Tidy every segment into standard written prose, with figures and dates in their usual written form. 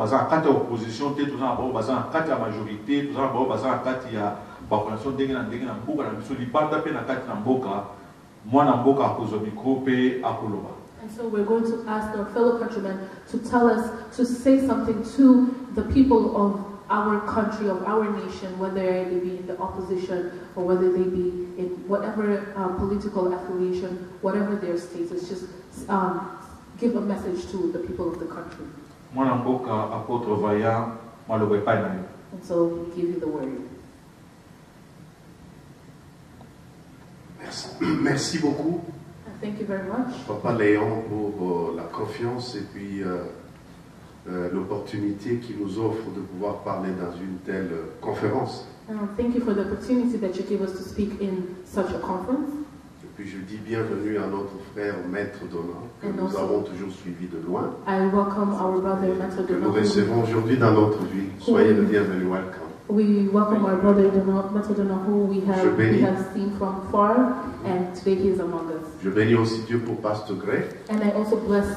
baza kati opposition te toza ba baza kati ya majorité toza ba baza kati ya ba coalition ndenge na mboka na biso libanda pe na kati na mboka mwana mboka akozwa micro pe akoloba. And so we're going to ask our fellow countrymen to tell us, to say something to the people of our country, of our nation, whether they be in the opposition or whether they be in whatever political affiliation, whatever their status, just give a message to the people of the country. And so we give you the word. Merci beaucoup. Thank you very much. Papa Léon pour la confiance et puis l'opportunité qu'il nous offre de pouvoir parler dans une telle conférence. Thank you for the opportunity that you give us to speak in such a conference. Et puis je dis bienvenue à notre frère Maître Donald, que nous avons toujours suivi de loin. I welcome our brother Maître Donald. Que nous recevons aujourd'hui dans notre ville. Soyez le bienvenu, welcome. We welcome our brother Maître Donald, who we have seen from far, and today he is among us. Je bénis aussi Dieu pour Pasteur Greg. And I also praise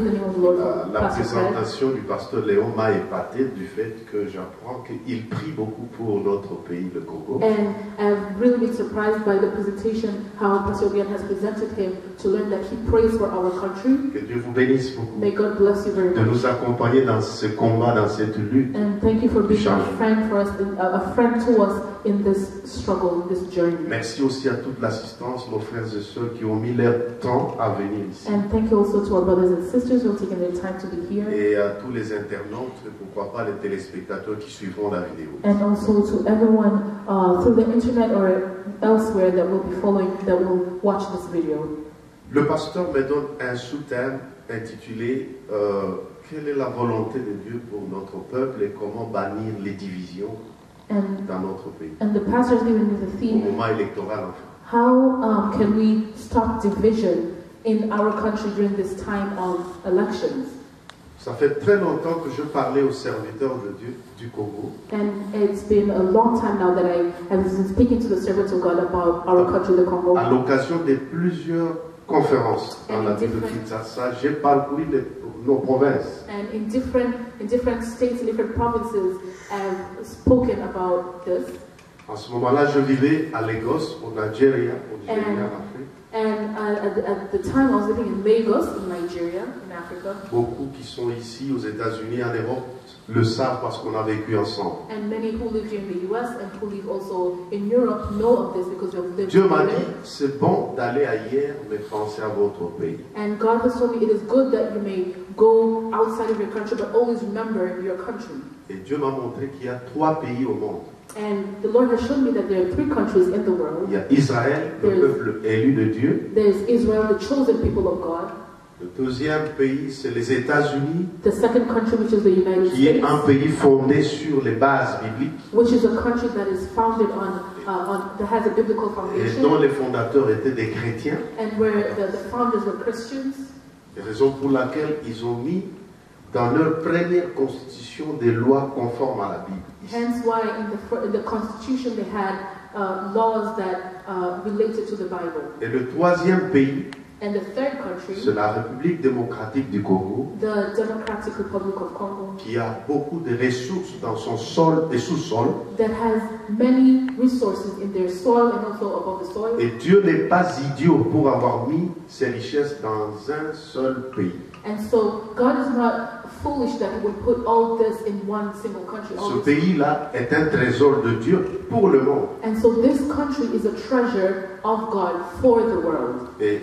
the name of the Lord for La Pastor présentation du pasteur Léon m'a épaté du fait que j'apprends qu'il prie beaucoup pour notre pays, le Congo. And I've really been surprised by the presentation, how Pastor Gian has presented him, to learn that he prays for our country. Que Dieu vous bénisse beaucoup. May God bless you very much. De nous accompagner dans ce combat, dans cette lutte. And thank you for being a friend for us, a friend to us in this struggle, in this journey. Merci aussi à toute l'assistance, nos frères et sœurs qui ont mis leur temps à venir ici. And thank you also to our brothers and sisters who have taken their time to be here. Et à tous les internautes, et pourquoi pas les téléspectateurs qui suivront la vidéo. And also to everyone through the internet or elsewhere that will be following, that will watch this video. Le pasteur me donne un sous-thème intitulé quelle est la volonté de Dieu pour notre peuple et comment bannir les divisions dans notre pays. And the pastor is giving me the theme. Au moment électoral, enfin. How can we stop division in our country during this time of elections? Ça fait très longtemps que je parlais aux serviteurs de Dieu du Congo. And it's been a long time now that I have been speaking to the servants of God about our country, the Congo. À l'occasion de plusieurs conférences dans la ville de Kinshasa, j'ai parcouru nos provinces. And in different states, in different provinces, I've spoken about this. En ce moment-là, je vivais à Lagos, au Nigeria, en Afrique. And at the time, I was living in Lagos, in Nigeria, in Africa. Beaucoup qui sont ici aux États-Unis, en Europe, le savent parce qu'on a vécu ensemble. And many who live here in the US and who live also in Europe know of this because we have lived Dieu m'a together. dit, c'est bon d'aller ailleurs, mais pensez à votre pays. And God has told me it is good that you may go outside of your country, but always remember your country. Et Dieu m'a montré qu'il y a 3 pays au monde. And the Lord has shown me that there are 3 countries in the world. Il y a Israël, le peuple élu de Dieu. There is Israel, the chosen people of God. Le deuxième pays, c'est les États-Unis, The second country, which is the United qui est States, un pays fondé sur les bases bibliques which is a country that is founded on that has a biblical et dont foundation, les fondateurs étaient des chrétiens. and where the founders were Christians. C'est la raison pour laquelle ils ont mis dans leur première constitution des lois conformes à la Bible. Hence why in the Constitution they had laws that related to the Bible. Et le troisième pays, And the third country, c'est la République démocratique du Congo, the Democratic Republic of Congo, qui a beaucoup de ressources dans son sol et sous-sol. that has many resources in their soil and also above the soil. Et Dieu n'est pas idiot pour avoir mis ses richesses dans un seul pays. And so God is not foolish that He would put all this in one single country. Ce pays-là est un trésor de Dieu pour le monde. And so this country is a treasure of God for the world. Et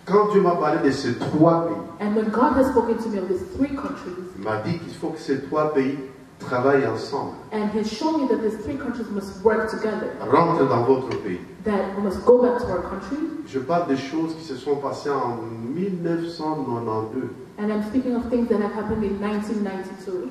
quand Dieu m'a parlé de ces 3 pays, And when God has spoken to me of these 3 countries, il m'a dit qu'il faut que ces 3 pays travaillent ensemble. and He's shown me that these 3 countries must work together, Rentre dans votre pays. that we must go back to our country. Je parle des choses qui se sont passées en 1992. And I'm speaking of things that have happened in 1992.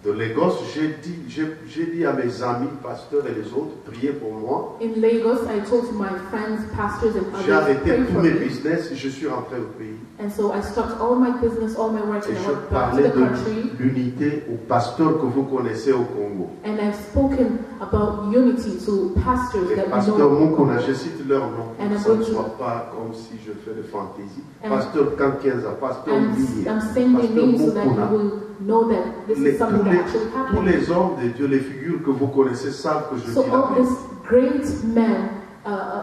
De Lagos, j'ai dit à mes amis, pasteurs et les autres, priez pour moi. In Lagos, I told my friends, pastors, and J'ai others, arrêté pray tous for mes me. business et je suis rentré au pays. And so I stopped all my business, all my work, Et and I je went back to parlais the country. de l'unité aux pasteurs que vous connaissez au Congo. And I've spoken about unity to pastors Les that we pasteurs know. Mukuna, je cite leur nom, And I'm ça ne going to- soit pas comme si je fais de fantaisie. And- Pasteur Kankenza, pasteur Billy, I'm saying their pasteur names so that you Mukuna. will know that this is something that actually happened. Tous les hommes de Dieu, les figures que vous connaissez savent que je dis la all vérité. these great men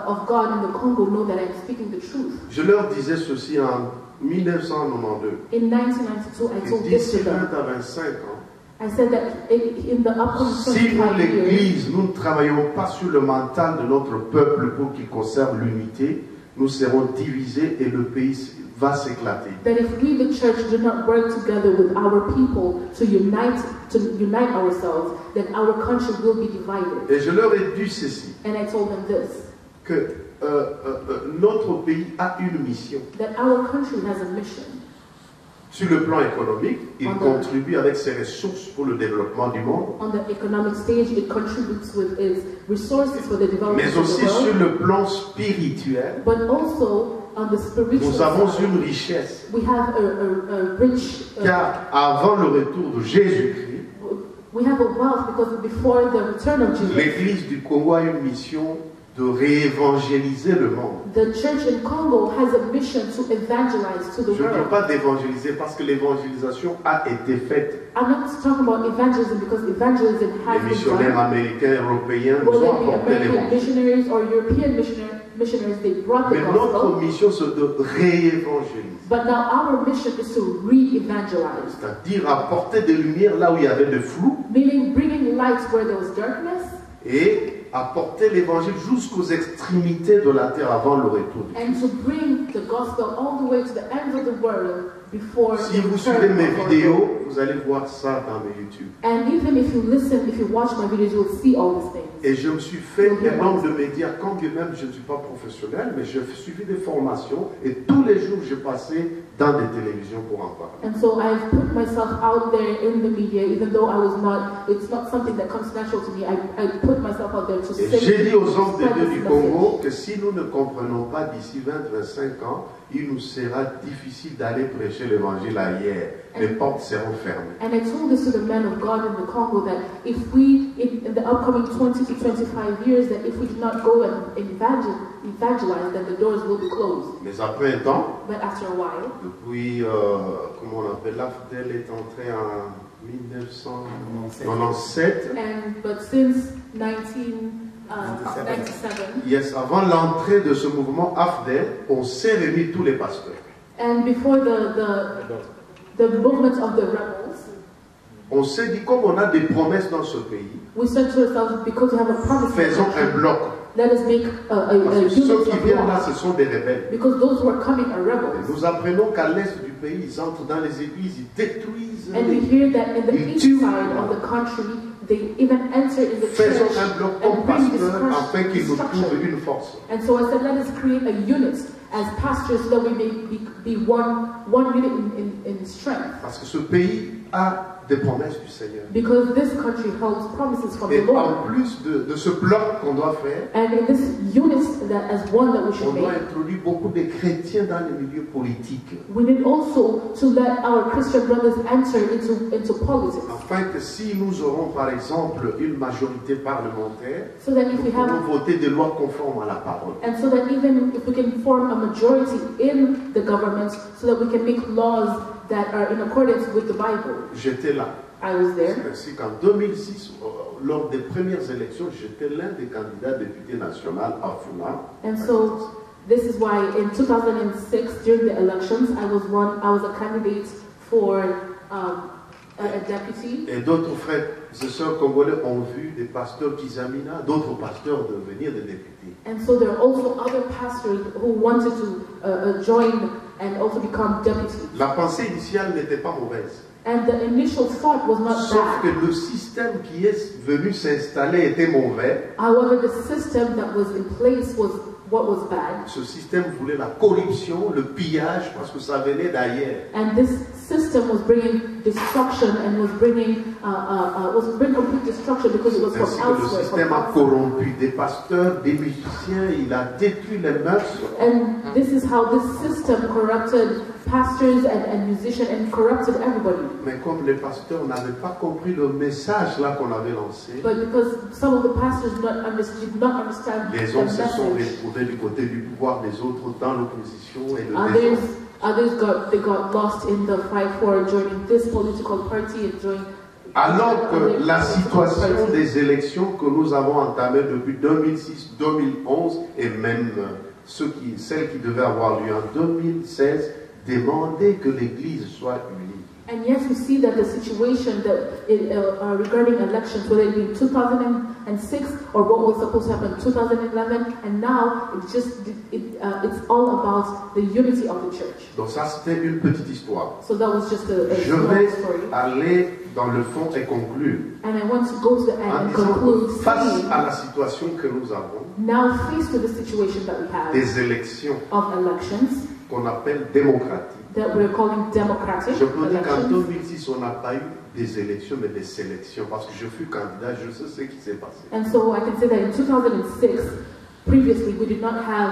of God in the Congo know that I'm speaking the truth. Je leur disais ceci en 1992. In 1992, I told this to D'ici 20 them. à 25 ans, I said that in the upcoming si nous, 25 years, l'Église, nous ne travaillons pas sur le mental de notre peuple pour qu'il conserve l'unité, nous serons divisés et le pays va s'éclater. that if we, the church, do not work together with our people to unite ourselves, then our country will be divided. Et je leur ai dit ceci, And I told them this, que notre pays a une mission. that our country has a mission. Sur le plan économique, il contribue avec ses ressources pour le développement du monde. On the economic stage, it contributes with its resources for the development Mais of aussi the sur world. le plan spirituel, But also on the spiritual nous avons side, une richesse. we have a rich. Car avant le retour de Jésus-Christ, We have a wealth because before the return of Jesus, l'Église du Congo a une mission de réévangéliser le monde. the church in Congo has a mission to evangelize to the Je ne dis world. pas d'évangéliser parce que l'évangélisation a été faite. I'm not talking about evangelism because evangelism Les has been missionnaires done. américains, européens nous Whether ont it be apporté American l'évangile. missionaries or European missionaries, they brought the Mais notre gospel. mission, c'est de réévangéliser. But now our mission is to re-evangelize, C'est-à-dire apporter des lumières là où il y avait le flou meaning bringing light where there was darkness et apporter l'évangile jusqu'aux extrémités de la terre avant le retour. and to bring the gospel all the way to the ends of the world before Si the vous return suivez mes of our vidéos, Lord. vous allez voir ça dans mes YouTube. And even if you listen, if you watch my videos, you will see all these things. Et je me suis fait un nombre de médias, quand bien même je ne suis pas professionnel, mais j'ai suivi des formations et tous les jours je passais dans des télévisions pour en parler. And so I've put myself out there in the media, even though I was not, it's not something that comes natural to me. I put myself out there to Et say, j'ai dit aux hommes de spread Dieu this du message. Congo que si nous ne comprenons pas d'ici 20-25 ans, il nous sera difficile d'aller prêcher l'évangile ailleurs. Les portes seront fermées. And I told this to the men of God in the Congo that if we, in the upcoming 20 to 25 years, that if we do not go and evangelize, then the doors will be closed. Mais après un temps, But after a while, depuis, comment on appelle, l'AFDEL est entré en 1997. but since 1997, Yes, avant l'entrée de ce mouvement AFDEL, on s'est réunis tous les pasteurs. and before the movement of the rebels, On s'est dit, comme on a des promesses dans ce pays, we said to ourselves, because we have a promise, faisons un bloc. let us make a Parce que ceux unity qui of viennent là, love. ce sont des rebelles. Because those who are coming are Et rebels. nous apprenons qu'à l'est du pays, ils entrent dans les églises, ils détruisent. And we hear that in the Ils east tuent. side of the country, they even enter in the Faisons church un bloc comme and bring pasteur afin qu'ils nous trouvent destruction. une force. And so I said, let us create a unit as pastors so that we may be one unit in strength. Parce que ce pays a des promesses du Seigneur. Because this country holds promises from Et the Lord. en plus de ce bloc qu'on doit faire, And in this unit that as one that we on should doit make, introduire beaucoup de chrétiens dans les milieux politiques. we need also to let our Christian brothers enter into politics. Afin que si nous aurons par exemple une majorité parlementaire, So that if nous we pourrons have, voter des lois conformes à la parole. and so that even if we can form a majority in the government, so that we can make laws that are in accordance with the Bible. J'étais là. I was there. Ainsi qu'en 2006, lors des premières élections, j'étais l'un des candidats députés national à Funa. And so this is why in 2006, during the elections, I was a candidate for a deputy. Et d'autres frères et sœurs congolais ont vu des pasteurs Kizamina, d'autres pasteurs devenir des députés. And so there are also other pastors who wanted to join and also become deputies. La pensée initiale n'était pas mauvaise. And the initial thought was not Sauf bad. que le système qui est venu s'installer était mauvais. However, the system that was in place was what was bad. Ce système voulait la corruption, le pillage, parce que ça venait d'ailleurs. And this system was bringing destruction and was bringing complete destruction because it was from Ainsi que le elsewhere. système a corrompu des pasteurs, des musiciens, il a détruit les mœurs. And this is how this system corrupted pastors and musicians and corrupted everybody. Mais comme les pasteurs n'avaient pas compris le message là qu'on avait lancé, But because some of the pastors did not understand les the hommes se sont message, retrouvés du côté du pouvoir, des autres dans l'opposition et le others désordre. Others got lost in the fight for joining this political party and joining. Alors que la situation des élections que nous avons entamées depuis 2006, 2011 et même celles qui devaient avoir lieu en 2016 demandaient que l'Église soit unie. And yet we see that the situation that regarding elections, whether it be in 2006 or what was supposed to happen in 2011, and now it's all about the unity of the church. Donc ça c'était une petite histoire. So that was just a Je small vais story. aller dans le fond et conclure. And I want to go to the end En and disant conclude que face saying, à la situation que nous avons, now faced with the situation that we have des élections of elections qu'on appelle démocratiques. that we're calling democratic Je peux dire qu'en elections. 2006, on n'a pas eu des élections, mais des sélections, parce que je fus candidat, je sais ce qui s'est passé. And so I can say that in 2006, previously we did not have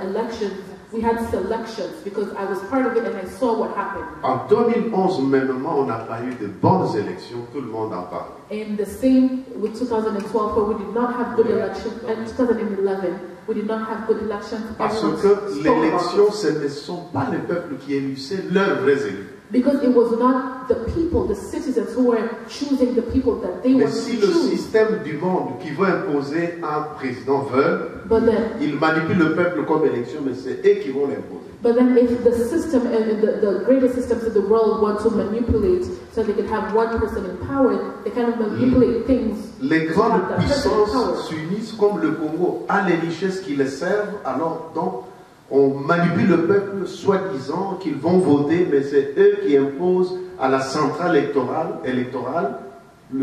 elections, we had selections because I was part of it and I saw what happened. En 2011, même on n'a pas eu de bonnes élections, tout le monde en parle. And the same with 2012, where we did not have good elections, and 2011, we did not have good elections. Parce Everyone que spoke about l'élection, it. ce ne sont pas les peuples qui éluent, c'est leurs vrais élus. Because it was not the people, the citizens who were choosing the people that they Mais wanted si to le choose. système du monde qui veut imposer un président veut, But then, il manipule le peuple comme élection, mais c'est eux qui vont l'imposer. if the system and the greatest systems in the world want to manipulate so they can have one person in power, they kind of manipulate things. Les to grandes have that person in power. puissances s'unissent comme le Congo à les richesses qui les servent, alors donc on manipule le peuple soi-disant qu'ils vont voter, mais c'est eux qui imposent à la centrale électorale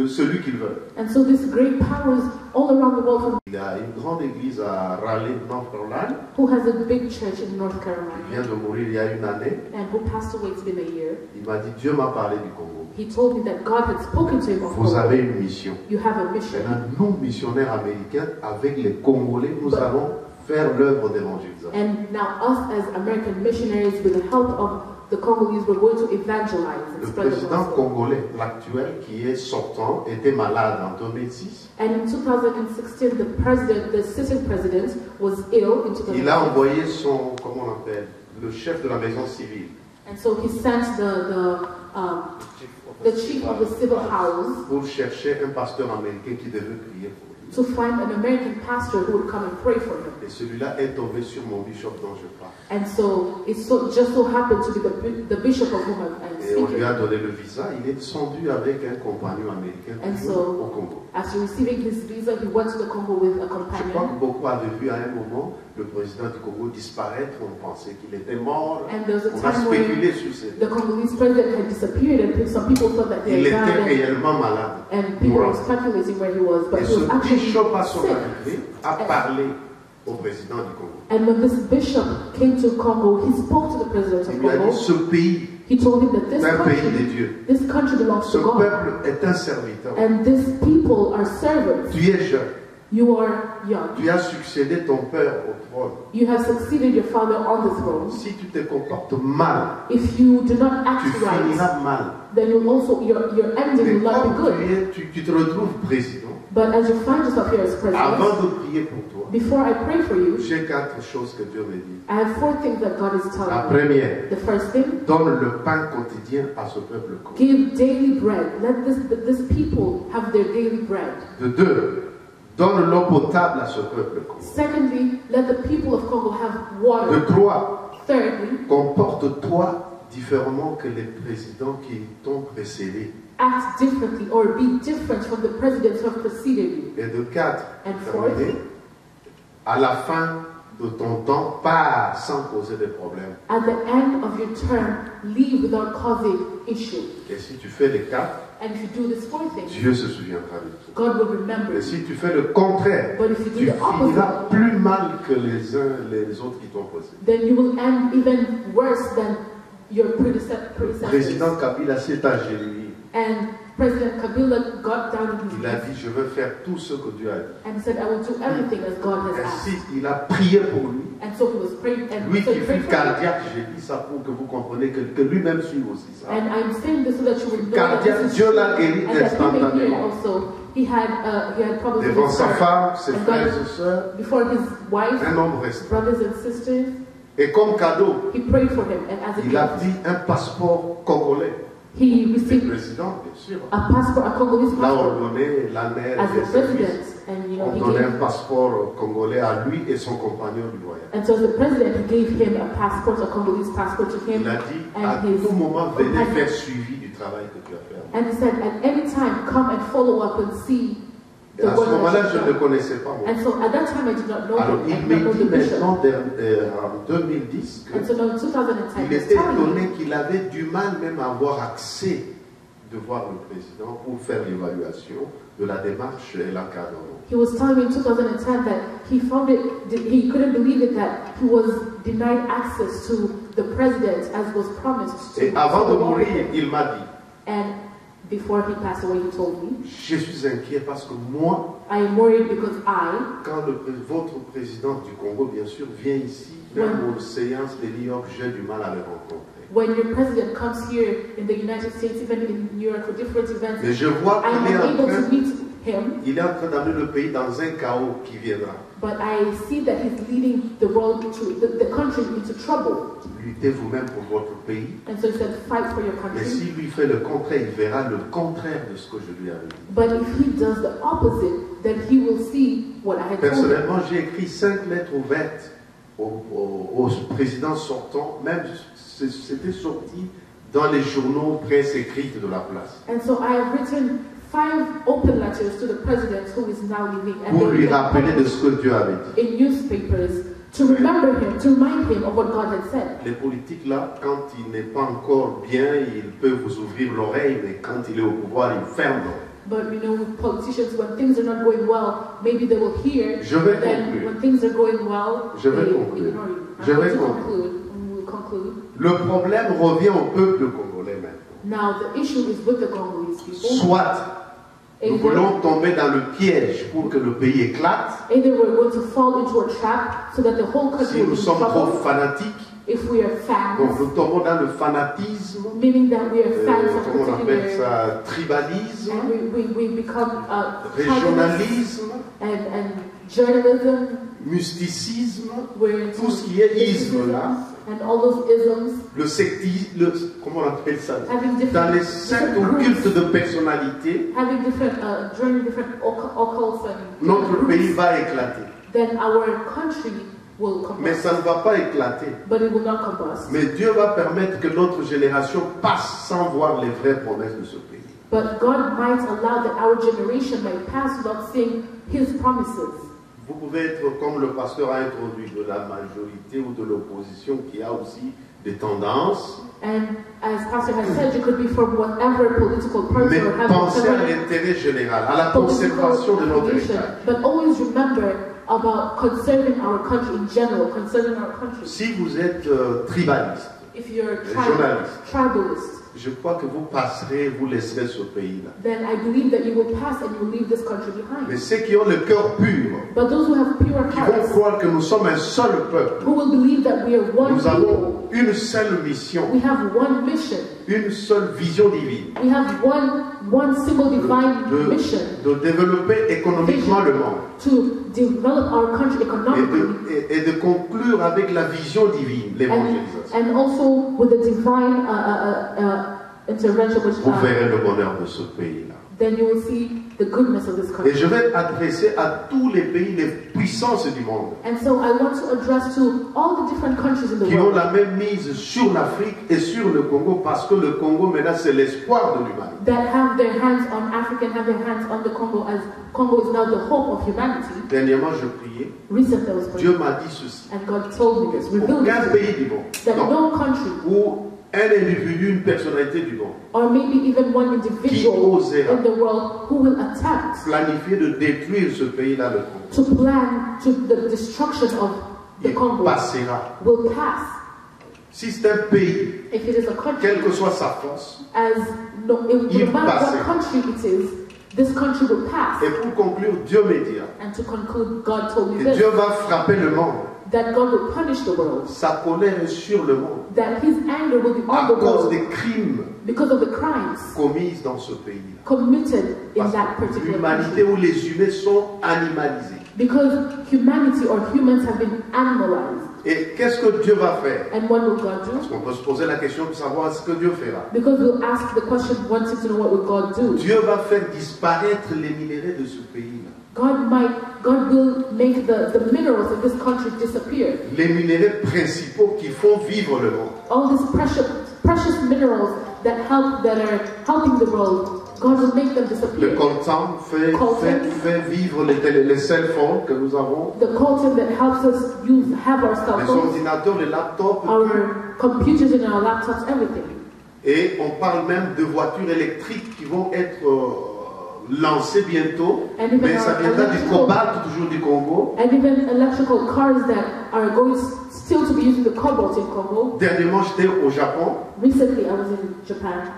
celui qu'ils veulent. And so these great powers all around the world, Il y a une grande église à Raleigh, North Carolina, who has a big church in North qui Carolina vient de mourir il y a une année. and who passed away, it's been a year. Il m'a dit, Dieu m'a parlé du Congo. He told me that God had spoken to him of Vous Congo. avez une mission. You have a mission. Maintenant, nous, missionnaires américains, avec les Congolais, nous allons faire l'œuvre d'évangélisation. And now us as American missionaries, with the help of the Congolese, we're going to evangelize and Le spread the président gospel. congolais, l'actuel, qui est sortant, était malade en 2006. And in 2016, the sitting president was ill in 2016. Il a envoyé son, comment on appelle, le chef de la maison civile. And so he sent the chief of the civil house Pour chercher un pasteur américain qui devait prier pour lui. to find an American pastor who would come and pray for him. Et celui-là est tombé sur mon bishop dont je parle. And so it just so happened to be the bishop of whom I'm Et on lui a speaking. donné le visa. Il est descendu avec un compagnon américain And toujours so, au Congo. after receiving his visa, he went to the Congo with a Je crois companion. que beaucoup avaient vu à un moment le président du Congo disparaître. On pensait qu'il était mort. And there was a On a time where spéculé sur ces... the Congolese president had disappeared, and some people thought that he Il had était died, réellement malade. and people were speculating where he was, but Et he ce was actually bishop à son sick. arrivée a parlé au président du Congo. And when this bishop came to Congo, he spoke to the president Il of lui a dit, Congo. ce pays He told him that est un pays de this Dieu. country belongs Ce to God, peuple est un serviteur. and these people are servants. Tu es jeune. You are young. Tu as succédé ton père au trône. You have succeeded your father on the throne. Si tu te comportes mal, If you do not tu act right, finiras mal. then you'll also your ending Mais will not be comme good. tu te retrouves président, But as you find yourself here as president, avant de prier pour toi, before I pray for you, j'ai 4 choses que Dieu me dit. I have 4 things that God is La telling me. première, The first thing, donne le pain quotidien à ce peuple congolais. give daily bread. Let this people have their daily bread. De 2, donne l'eau potable à ce peuple congolais. Secondly, let the people of Congo have water. De 3, Thirdly, comporte-toi différemment que les présidents qui t'ont précédé. act differently or be different from the presidents who have preceded you. Et de 4, And fourth, à la fin de ton temps, pars sans causer de problèmes. at the end of your term, leave without causing issue. Et si tu fais les 4, And if you do this 4 things, Dieu se souviendra de toi. God will remember Et you. si tu fais le contraire, But if you do tu the finiras opposite, plus mal que les uns les autres qui t'ont précédé. then you will end even worse than your predecessors. Président Kabila s'est agenouillé. And President Kabila got down on his Il a knees dit, je veux faire tout ce que Dieu a dit. and said, I will do everything as God has Ainsi, asked. il a prié pour lui. And so he was praying, and Lui so qui he fut prayed for him. cardiaque, j'ai dit ça pour que vous compreniez que lui-même suive aussi ça. And I'm saying this so that you will know that Cardiaque, this is Dieu true, l'a guéri and that he may hear it instantanément. also. He had problems with Devant his sa heart. femme, ses And frères God, et sœurs, before his wife, un homme resté. brothers and sisters, Et comme cadeau, he prayed for him, and as a il a gift, pris un passeport congolais. he Le received président, bien sûr. a passport, a Congolese Là, passport, on donnait la mère as des the services. president, and you know, On he donnait un gave, passeport congolais à lui et son compagnon du voyage. and so as the president, he gave him a passport, a Congolese passport to him, Il a dit, and à his tout moment, venez companion. faire suivi du travail que tu as fait. And he said, at any time, come and follow up and see Et the à ce work moment-là, that je you've ne le done. connaissais pas, moi. And so at that time, I did not know Alors, him, I il did not me know dit the bishop. maintenant, en 2010, And so now in 2010, qu'il he was était telling me étonné qu'il avait du mal même à avoir accès de voir le président pour faire l'évaluation de la démarche et l'encadrement. he was telling me in 2010 that he found it, he couldn't believe it that he was denied access to the president as was promised to Et avant de to walk with mourir, him. il m'a dit, And before he passed away, he told me, je suis inquiet parce que moi, I am worried because quand votre président du Congo, bien sûr, vient ici, même aux séances de New York, j'ai du mal à le rencontrer. when your president comes here in the United States, even in New York for different events, Mais je vois I qu'il est am en able to train, meet him, il est en train d'amener le pays dans un chaos qui viendra. but I see that he's leading the world to the country into trouble. Luttez vous-même pour votre pays. And so he said, fight for your Mais country. s'il lui fait le contraire, il verra le contraire de ce que je lui avais dit. But if he does the opposite, then he will see what I had told him. Personnellement, j'ai écrit 5 lettres ouvertes au président sortant, même c'était sorti dans les journaux presse écrite de la place, And so I have written 5 open letters to the president who is now leaving, and pour they lui have been rappeler de ce que Dieu avait dit. in newspapers to remember him, to remind him of what God had said. Les politiques là, quand il n'est pas encore bien, il peut vous ouvrir l'oreille, mais quand il est au pouvoir, il ferme l'oreille. But you know, with politicians, when things are not going well, maybe they will hear. Je vais but then conclure. when things are going well, Je vais they conclure. ignore you. Je I'm vais going to conclure. conclude. And we'll conclude. Le problème revient au peuple congolais maintenant. Now the issue is with the Congolese people. Soit nous voulons tomber dans le piège pour que le pays éclate, Either we're going to fall into a trap so that the whole country si will nous be in sommes trop trouble. fanatiques, If we are donc fans, nous tombons dans le fanatisme, meaning that we are fans of comment on appelle particular, ça, tribalisme, and we become régionalisme, and journalism, mysticisme, we're into tout ce qui est isme là, and all those isms, le sectisme, comment on appelle ça, having dans les different, sectes different ou groups, cultes de personnalité, having different joining different occults and notre pays groups, va éclater. then our country will Mais combust, ça ne va pas éclater. but it will not combust. Mais Dieu va permettre que notre génération passe sans voir les vraies promesses de ce pays. But God might allow that our generation might pass without seeing His promises. Vous pouvez être, comme le pasteur a introduit, de la majorité ou de l'opposition qui a aussi des tendances, And as Pastor has said, you could be from whatever political party mais or have pensez à whatever l'intérêt général, à la political conservation de notre affiliation. héritage. But always remember about conserving our country in general, conserving our country. Si vous êtes tribaliste, If you're Journaliste. tribalist, je crois que vous passerez, vous laisserez ce pays-là. then I believe that you will pass and you will leave this country behind. Mais ceux qui ont le cœur pur, But those who have pure qui vont hearts, croire que nous sommes un seul peuple, who will believe that we are one nous people, avons une seule mission, we have one mission, une seule vision divine, we have one single divine mission de développer économiquement le monde to develop our country economically et de conclure avec la vision divine, l'évangélisation. and also with the divine intervention, which Vous verrez le bonheur de ce pays-là. then you will see the goodness of this Et country. je vais adresser à tous les pays, les puissances du monde, And so I want to address to all the different countries in the qui ont world la même mise sur l'Afrique et sur le Congo, parce que le Congo maintenant c'est l'espoir de l'humanité. that have their hands on Africa and have their hands on the Congo, as Congo is now the hope of humanity. Dernièrement, je priais, Recently I was praying, Dieu m'a dit ceci. and God told me this, revealed Aucun it, pays du monde, that non, no country, ou un individu, une personnalité du monde, or maybe even one individual osera in the world who will attempt planifier de détruire ce pays-là, le Congo. to plan to the destruction of the Il Congo passera. will pass. Si c'est un pays, If it is a country, quelle que soit sa force, as no, no Il matter what passera. country it is, this country will pass. et pour conclure, Dieu me dira, And to conclude, God told me et this, Dieu va frapper le monde. that God will punish the world, Sa colère est sur le monde that His anger will be à on the cause world des crimes because of the crimes commis dans ce pays-là. committed in Parce that que particular l'humanité country. où les humains sont animalisés. Because humanity or humans have been animalized. Et qu'est-ce que Dieu va faire? And what will God do? Parce qu'on peut se poser la question de savoir ce que Dieu fera. Because we'll ask the question, wanting to know what will God do. Dieu va faire disparaître les minéraux de ce pays-là. God will make the minerals in this country disappear. Les minéraux principaux qui font vivre le monde. All these precious minerals that are helping the world, God will make them disappear. Le coltan fait vivre les cell phones que nous avons. The coltan that helps us have our cell Les phones, ordinateurs, les laptops, our computers and our laptops, everything. Et on parle même de voitures électriques qui vont être lancées bientôt. Mais ça viendra du cobalt, toujours du Congo. And even electrical cars that are going still to be using the cobalt in Congo. Dernièrement, j'étais au Japon. Recently, I was in Japan.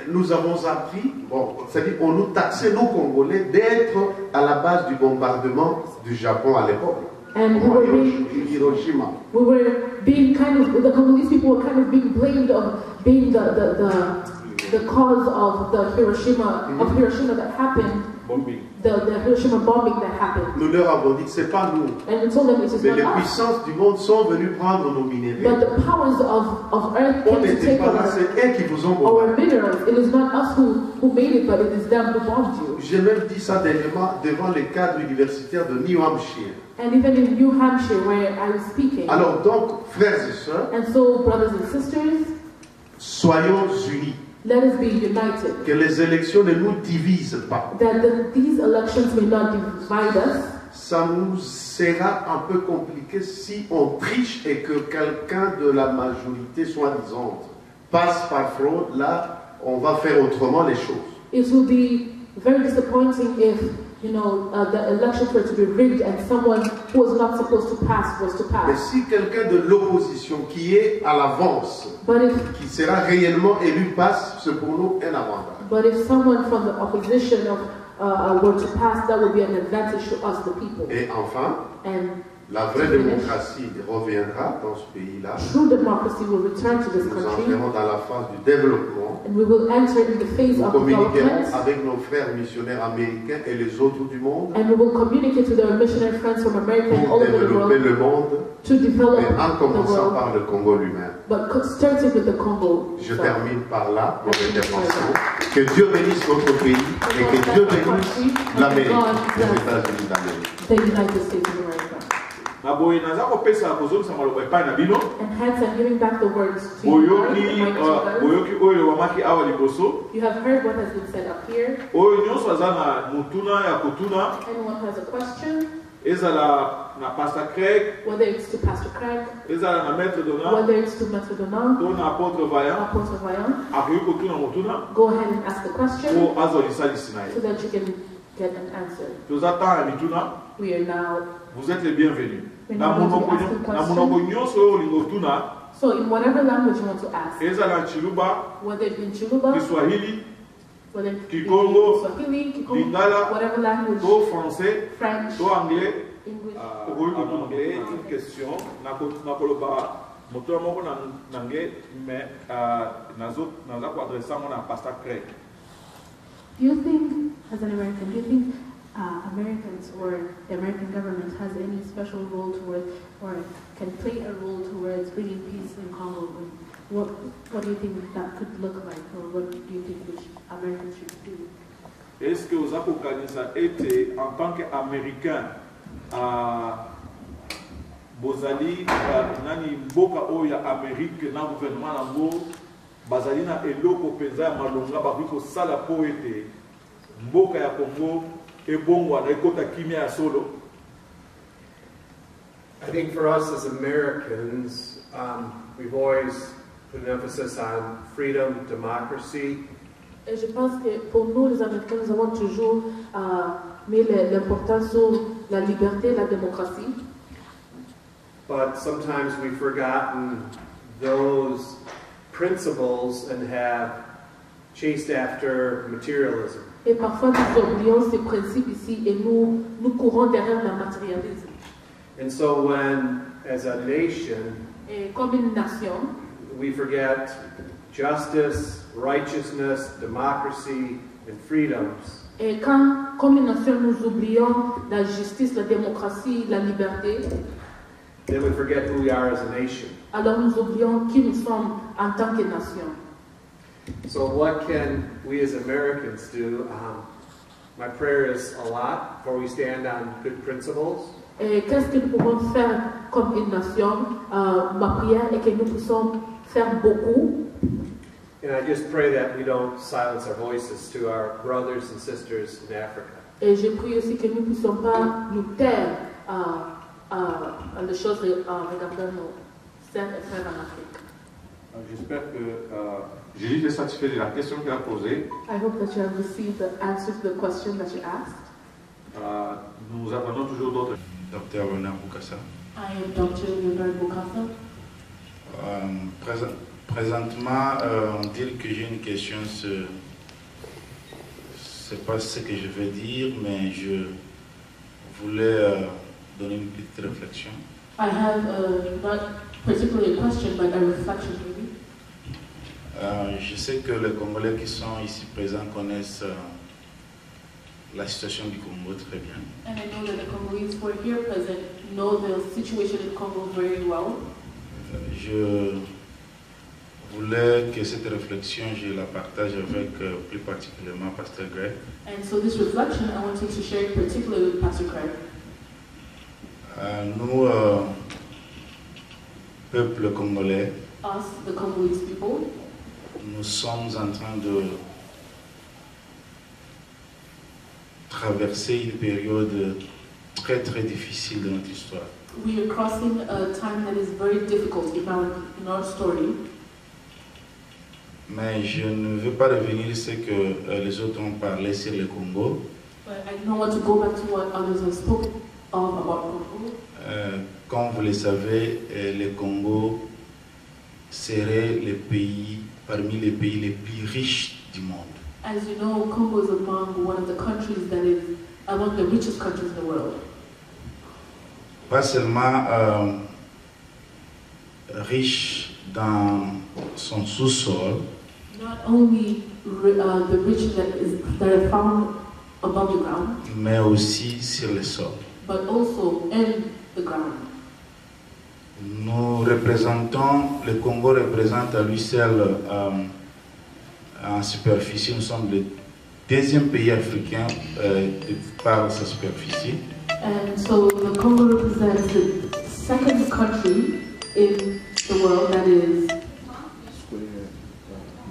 Nous avons appris, c'est-à-dire on nous taxait, nous Congolais, d'être à la base du bombardement du Japon à l'époque. And Hiroshima. We were being the Congolese people were kind of being blamed of being the cause of the Hiroshima that happened. Bombing. The Hiroshima bombing that happened. Nous leur avons dit que c'est pas nous. And we told them it is Mais not les us. puissances du monde sont venues prendre nos minéraux. But the powers of earth On came to n'était take pas là, over c'est eux qui vous ont our bombardé. minerals. It is not us who made it, but it is them who bombed you. J'ai même dit ça dernièrement devant les cadres universitaires de New Hampshire. And even in New Hampshire, where I was speaking. Alors donc, frères et sœurs, And so, brothers and sisters, soyons unis. let us be united. Que les élections ne nous divisent pas. That these elections may not divide us. Ça nous sera un peu compliqué si on triche et que quelqu'un de la majorité soi-disant passe par fraude. Là, on va faire autrement les choses. It will be very disappointing if the elections were to be rigged and someone who was not supposed to pass was to Mais pass. si quelqu'un de l'opposition qui est à l'avance, qui sera réellement élu, passe, c'est pour nous un avantage. But if someone from the opposition were to pass, that would be an advantage to us, the people. Et enfin, And la vraie démocratie reviendra dans ce pays-là. true democracy will return to this Nous country, entrerons dans la phase du développement. and we will enter in the phase Nous of communiquerons development, avec nos frères missionnaires américains et les autres du monde and we will communicate with our missionary friends from America and all pour over the développer world le monde, to develop mais en the commençant world, par le Congo lui-même. but starting with the Congo. Je termine par là mon intervention. Que Dieu bénisse notre pays et que Dieu bénisse l'Amérique, les États-Unis d'Amérique. The United States of America. And hence I'm giving back the words to you. You have heard what has been said up here. Anyone who has a question, whether it's to Pastor Craig, whether it's to Maître Donald, Apostle Vaillant, go ahead and ask the question so that you can get an answer. We are now. Vous êtes les bienvenus. So in whatever language you want to ask, whether it's in Chiluba, Kiswahili, whether it's in Kikongo, Swahili, Kikongo, Lingala, whatever language, français, French, anglais. English. En anglais, une question. Moto moko nange mais nazo ko adressa mon Pastor Craig. Do you think, as an American, do you think Americans or the American government has any special role towards, or can play a role towards bringing peace in Congo? What do you think that could look like, or what do you think Americans should do? Est-ce que vous avez été en tant qu'Américain bozali nani mboka oya Amérique na gouvernement nango bazali na eloko penza ya malonga babiko sala po ete mboka ya Congo ebongwa na ekota kimia ya solo? I think for us as Americans, we've always put an emphasis on freedom, democracy. Et je pense que pour nous, les Américains, nous avons toujours mis l'importance sur la liberté, la démocratie. But sometimes we've forgotten those principles and have chased after materialism. Et parfois, nous oublions ces principes ici et nous courons derrière le matérialisme. And so when, as a nation, Et comme une nation, we forget justice, righteousness, democracy, and freedoms, et quand, comme une nation, nous oublions la justice, la démocratie, la liberté, then we forget who we are as a nation. Alors nous oublions qui nous sommes en tant que nation. So what can we as Americans do? My prayer is a lot, for we stand on good principles. Et qu'est-ce que nous pouvons faire comme une nation? Ma prière est que nous puissions faire beaucoup. And I just pray that we don't silence our voices to our brothers and sisters in Africa. Et je prie aussi que nous ne puissions pas nous taire les choses regardant nos sœurs et frères en Afrique. J'espère que Jésus est satisfait de la question qu'il a posée. I hope that you have received the answer to the question that you asked. Nous attendons toujours d'autres. Dr. Leonard Bukasa. I am Dr. Leonard Bukasa. Présentement, dire que j'ai une question, c'est pas ce que je vais dire, mais je voulais donner une petite réflexion. I have not particularly a question, but a reflection maybe. Je sais que les Congolais qui sont ici présents connaissent la situation du Congo très bien. And I know that the Congolese who are here present know the situation in Congo very well. Je voulais que cette réflexion, je la partage avec plus particulièrement Pasteur Greg. And so this reflection, I wanted to share it particularly with Pastor Craig. Nous, peuple congolais, Us, the Congolese people, nous sommes en train de traverser une période très très difficile de notre histoire. we are crossing a time that is very difficult in our story. Mais je ne veux pas revenir sur ce que les autres ont parlé sur le Congo. But I don't want to go back to what others have spoken of about Congo. Comme vous le savez, le Congo serait le pays, parmi les pays les plus riches du monde. As you know, Congo is among one of the countries that is among the richest countries in the world. Pas seulement riche dans son sous-sol, Not only the riches that are found above the ground, mais aussi sur le sol. but also in the ground. Nous représentons, le Congo représente à lui seul en superficie, nous sommes le deuxième pays africain par sa superficie. And so the Congo represents the second country in the world that is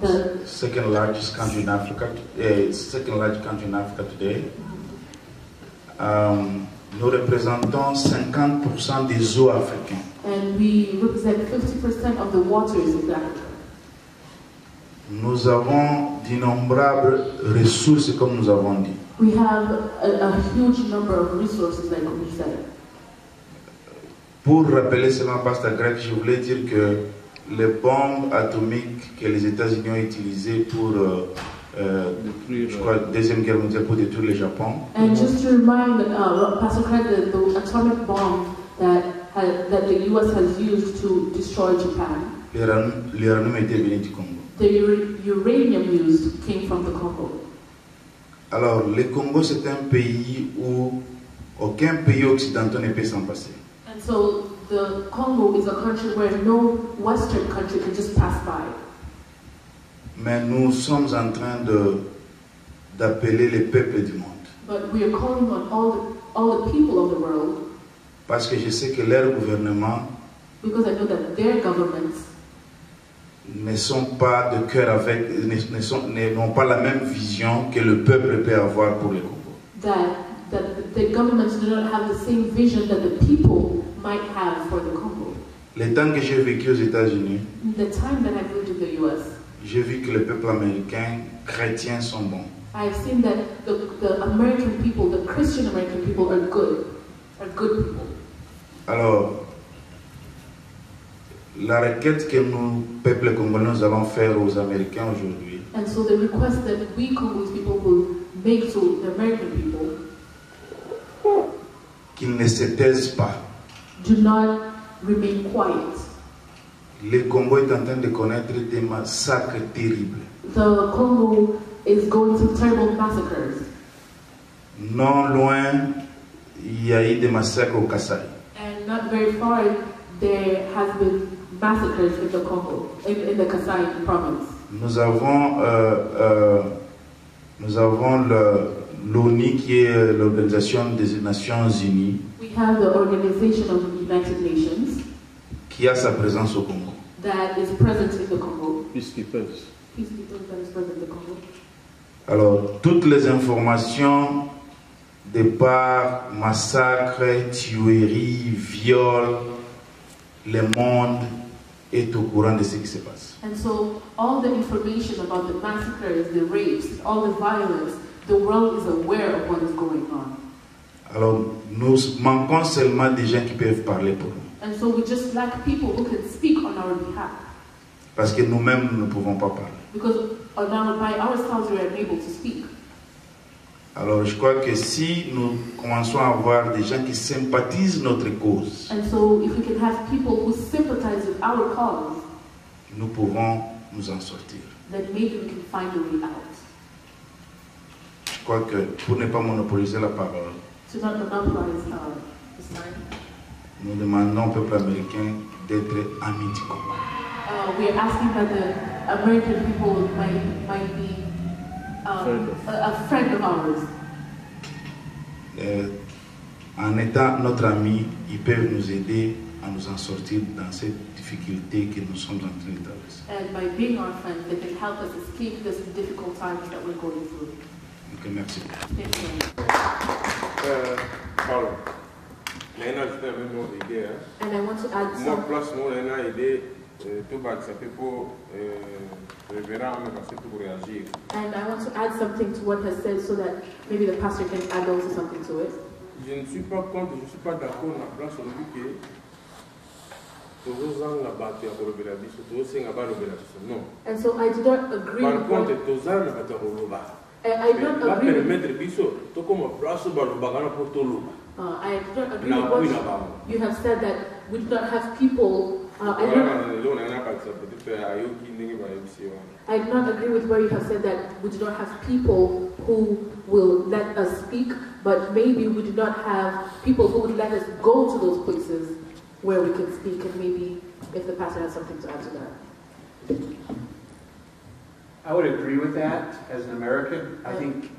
the Second largest country in Africa, second largest country in Africa today. Nous représentons 50% des eaux africaines. and we represent 50% of the waters of Africa. Nous avons d'innombrables ressources, comme nous avons dit. We have a huge number of resources, like we said. Pour rappeler seulement Pasteur Greg, je voulais dire que les bombes atomiques que les États-Unis ont utilisées pour, je crois, la Deuxième Guerre mondiale pour détruire le Japon. And just to remind Pastor Craig that the atomic bomb that the U.S. has used to destroy Japan, L'uranium était venu du Congo. the uranium used came from the Congo. Alors, le Congo, c'est un pays où aucun pays occidental ne peut s'en passer. And so the Congo is a country where no Western country can just pass by. Mais nous sommes en train d'appeler les peuples du monde. But we are calling on all the people of the world, Parce que je sais que leur gouvernement because I know that their governments ne sont pas de cœur avec, n'ont pas la même vision que le peuple peut avoir pour le Congo. that the governments do not have the same vision that the people might have for the Congo. Le temps que j'ai vécu aux États-Unis, The time that I've lived in the U.S., j'ai vu que le peuple américain chrétien sont bons. I've seen that the American people, the Christian American people, are good people. Alors, la requête que nous, peuple congolais, nous allons faire aux Américains aujourd'hui, And so the request that we Congolese people will make to the American people, qu'ils ne se taisent pas. do not remain quiet. Le Congo est en train de connaître des massacres terribles. The Congo is going through terrible massacres. Non loin, il y a eu des massacres au Kasaï. And not very far, there has been massacres in the Congo, in the Kasai province. Nous avons l'ONU qui est l'Organisation des Nations Unies. We have the Organization of the United Nations qui a sa présence au Congo. that is present in the Congo. Peacekeepers. Peacekeepers that is present in the Congo. Alors, toutes les informations départ, massacres, tueries, viols, le monde est au courant de ce qui se passe. And so all the information about the massacres, the rapes, all the violence, the world is aware of what is going on. Alors, nous manquons seulement des gens qui peuvent parler pour nous. And so we just lack people who can speak on our behalf. Parce que nous-mêmes, nous ne pouvons pas parler. Because by ourselves we are unable to speak. Alors, je crois que si nous commençons à avoir des gens qui sympathisent notre cause, And so if we can have people who sympathize with our cause, nous pouvons nous en sortir. then maybe we can find a way out. Je crois que pour ne pas monopoliser la parole, To not monopolize this time, nous demandons au peuple américain d'être amis du Congo. we are asking that the American people might be a friend of ours. En étant notre ami, ils peuvent nous aider à nous en sortir dans cette difficulté que nous sommes en train de traverser. And by being our friends, they can help us escape this difficult times that we're going through. Donc, merci. Thank you. Paulo, nena juste avec nos idées. And I want to add Moi, some. place moi, nena idée, tout bas, ça peut pour révérend, mais parce que pour réagir. And I want to add something to what has said so that maybe the pastor can add also something to it. Je ne suis pas contre, je ne suis pas d'accord dans la place où on dit que tous ans la bataille pour le Bélabiso, tous ans la bataille non. And so I do not agree Par with contre, what, tous ans la bataille pour le bas. I do not Va agree with, permettre biso, tout comme place où le bagana pour tout le bas. I do not agree Na with oui na what ba. you have said that we do not have people. I do not agree with where you have said that we do not have people who will let us speak, but maybe we do not have people who would let us go to those places where we can speak, and maybe if the pastor has something to add to that. I would agree with that as an American. I think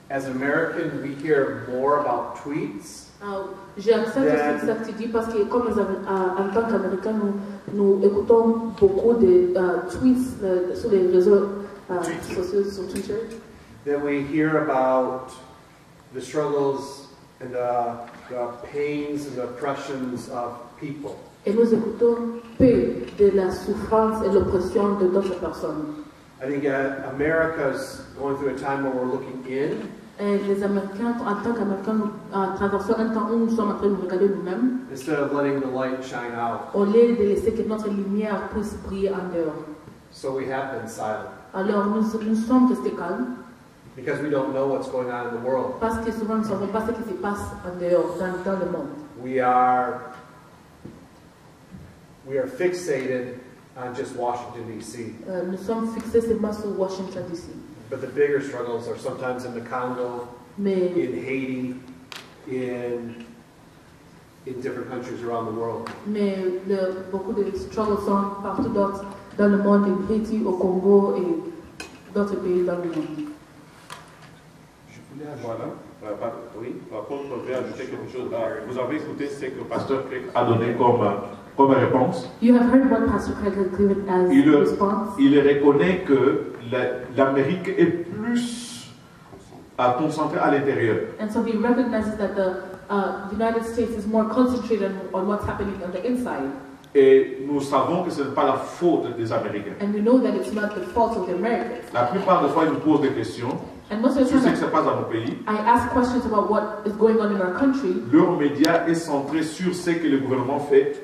as an American, we hear more about tweets. J'accepte ce que tu dis parce que comme en tant qu'Américains, nous écoutons beaucoup de tweets sur les réseaux sociaux, sur Twitter. Then we hear about the struggles and the pains and the oppressions of people. Et nous écoutons peu de la souffrance et l'oppression de d'autres personnes. I think America's going through a time where we're looking in. Et les Américains, en tant qu'Américains, nous traversons un temps où nous sommes en train de nous regarder nous-mêmes, Instead of letting the light shine out. au lieu de laisser que notre lumière puisse briller en dehors. So we have been silent. Alors nous sommes restés calmes Because we don't know what's going on in the world. parce que souvent nous ne savons pas ce qui se passe en dehors, dans le monde. We are fixated on just Washington, D.C. Nous sommes fixés seulement sur Washington, D.C. But the bigger struggles are sometimes in the Congo, Mais, in Haiti, in different countries around the world. beaucoup de struggles sont partout dans le monde, en Haïti, au Congo et d'autres pays dans le monde. Voilà. Oui, l'apôtre veut ajouter quelque chose. Vous avez écouté ce que le pasteur Craig a donné comme réponse. You have heard what Pastor Craig has given as response. Il reconnaît que l'Amérique est plus concentrée à l'intérieur. And so he recognizes that the United States is more concentrated on what's happening on the inside. Et nous savons que ce n'est pas la faute des Américains. And we know that it's not the fault of the Americans. La plupart des fois, ils nous posent des questions And most of the sur ce time, qui se passe dans nos pays. I ask questions about what is going on in our country. Leur média est centré sur ce que le gouvernement fait.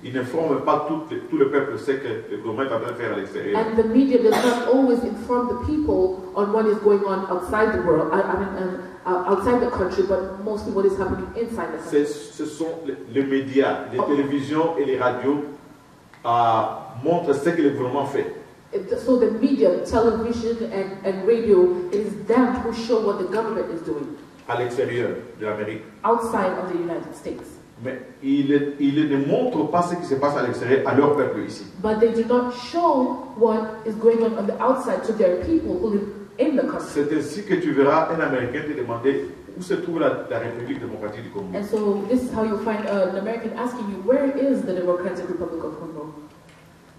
Ils ne forment pas tout le peuple ce que le gouvernement est en train de faire à l'extérieur. And the media does not always inform the people on what is going on outside the world, outside the country, but mostly what is happening inside the country. Ce sont les médias, les télévisions et les radios montrent ce que le gouvernement fait. So the media, television and radio, it is them who show what the government is doing À l'extérieur de l'Amérique. outside of the United States. Mais ils ne montrent pas ce qui se passe à l'extérieur à leur peuple ici. But they do not show what is going on the outside to their people who live in the country. C'est ainsi que tu verras un Américain te demander où se trouve la République démocratique du Congo. And so this is how you find an American asking you, where is the Democratic Republic of Congo?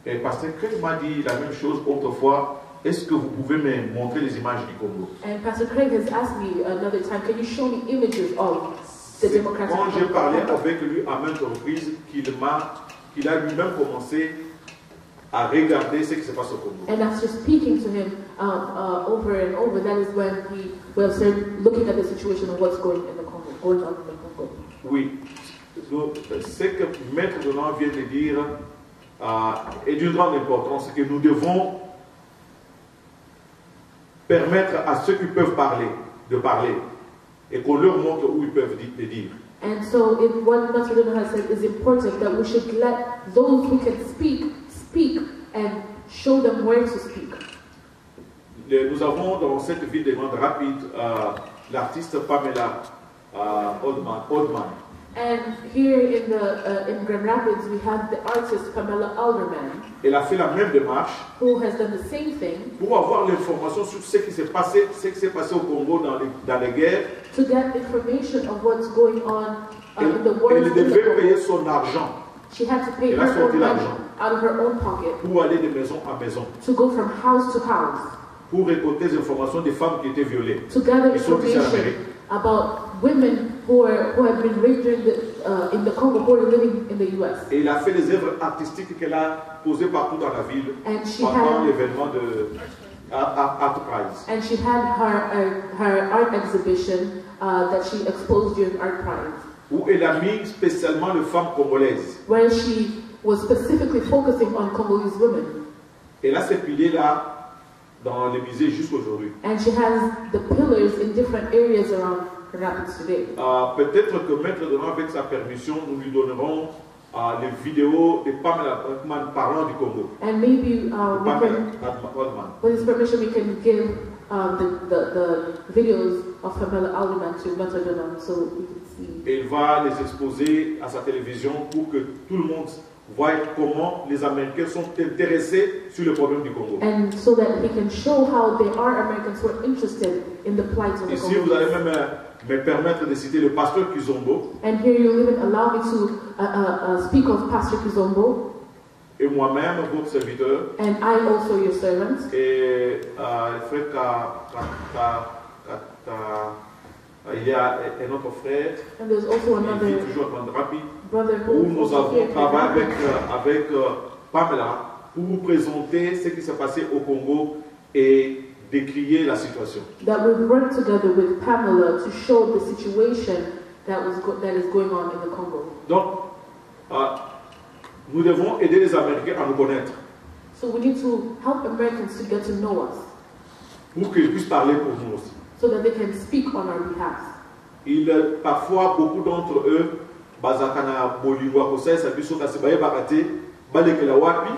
Et Pasteur Craig m'a dit la même chose autrefois. Est-ce que vous pouvez me montrer les images du Congo? And Pastor Craig has asked me another time, can you show me images of the Democratic Quand j'ai Republic parlé of Congo? avec lui à maintes reprises, qu'il a lui-même commencé à regarder ce qui se passe au Congo. And after speaking to him over and over, that is when he started looking at the situation of what's going on in the Congo. Oui, donc, ce que Maître Donald vient de dire est d'une grande importance, c'est que nous devons permettre à ceux qui peuvent parler de parler et qu'on leur montre où ils peuvent le dire. And so, what Master Donald has said is important, that we should let those who can speak and show them where to speak. Nous avons dans cette ville de Grande Rapide l'artiste Pamela Oldman. And here in Grand Rapids, we have the artist Pamela Alderman, Elle a fait la même démarche who has done the same thing pour avoir l'information sur ce qui s'est passé au Congo dans les guerres. to get information of what's going on in the wars Elle in the devait payer Congo. son argent She had to pay Elle her a sorti own money l'argent. out of her own pocket pour aller de maison à maison, to go from house to house pour récolter des informations des femmes qui étaient violées. to gather Ils sont ici en information Amérique. about women who have been raped in the Congo, who are living in the U.S. Et il a fait des œuvres artistiques qu'elle a posées partout dans la ville And she pendant had l'événement de Art Prize. and she had her art exhibition that she exposed during Art Prize, Où elle a mis spécialement les femmes congolaises. where she was specifically focusing on Congolese women. Elle a ces piliers-là dans les musées jusqu'aujourd'hui. And she has the pillars in different areas around Rapids today. Peut-être que Maître Donald, avec sa permission, nous lui donnerons les vidéos de Pamela Oldman parlant du Congo. And maybe Pamela Oldman. with his permission, we can give the videos of Pamela Alderman to Master Donald so we can see. Elle va les exposer à sa télévision pour que tout le monde voit comment les Américains sont intéressés sur le problème du Congo. And so that he can show how there are Americans who are interested in the plight of the Ici, vous allez Congolese. même me permettre de citer le pasteur Kizombo And here you even allow me to speak of Pastor Kizombo, et moi-même, votre serviteur, and I also your servant, et le frère il y a un autre frère, and there's also il another vit toujours à Grande Rapide, brother où who nous also avons here. travaillé avec Pamela pour vous présenter ce qui s'est passé au Congo et décrier la situation. That we've worked together with Pamela to show the situation that is going on in the Congo. Donc, nous devons aider les Américains à nous connaître So we need to help Americans to get to know us, pour qu'ils puissent parler pour nous aussi. so that they can speak on our behalf. Parfois, beaucoup d'entre eux, bazakana bolingwa kosa sa biso kasi baye bakate balekela wapi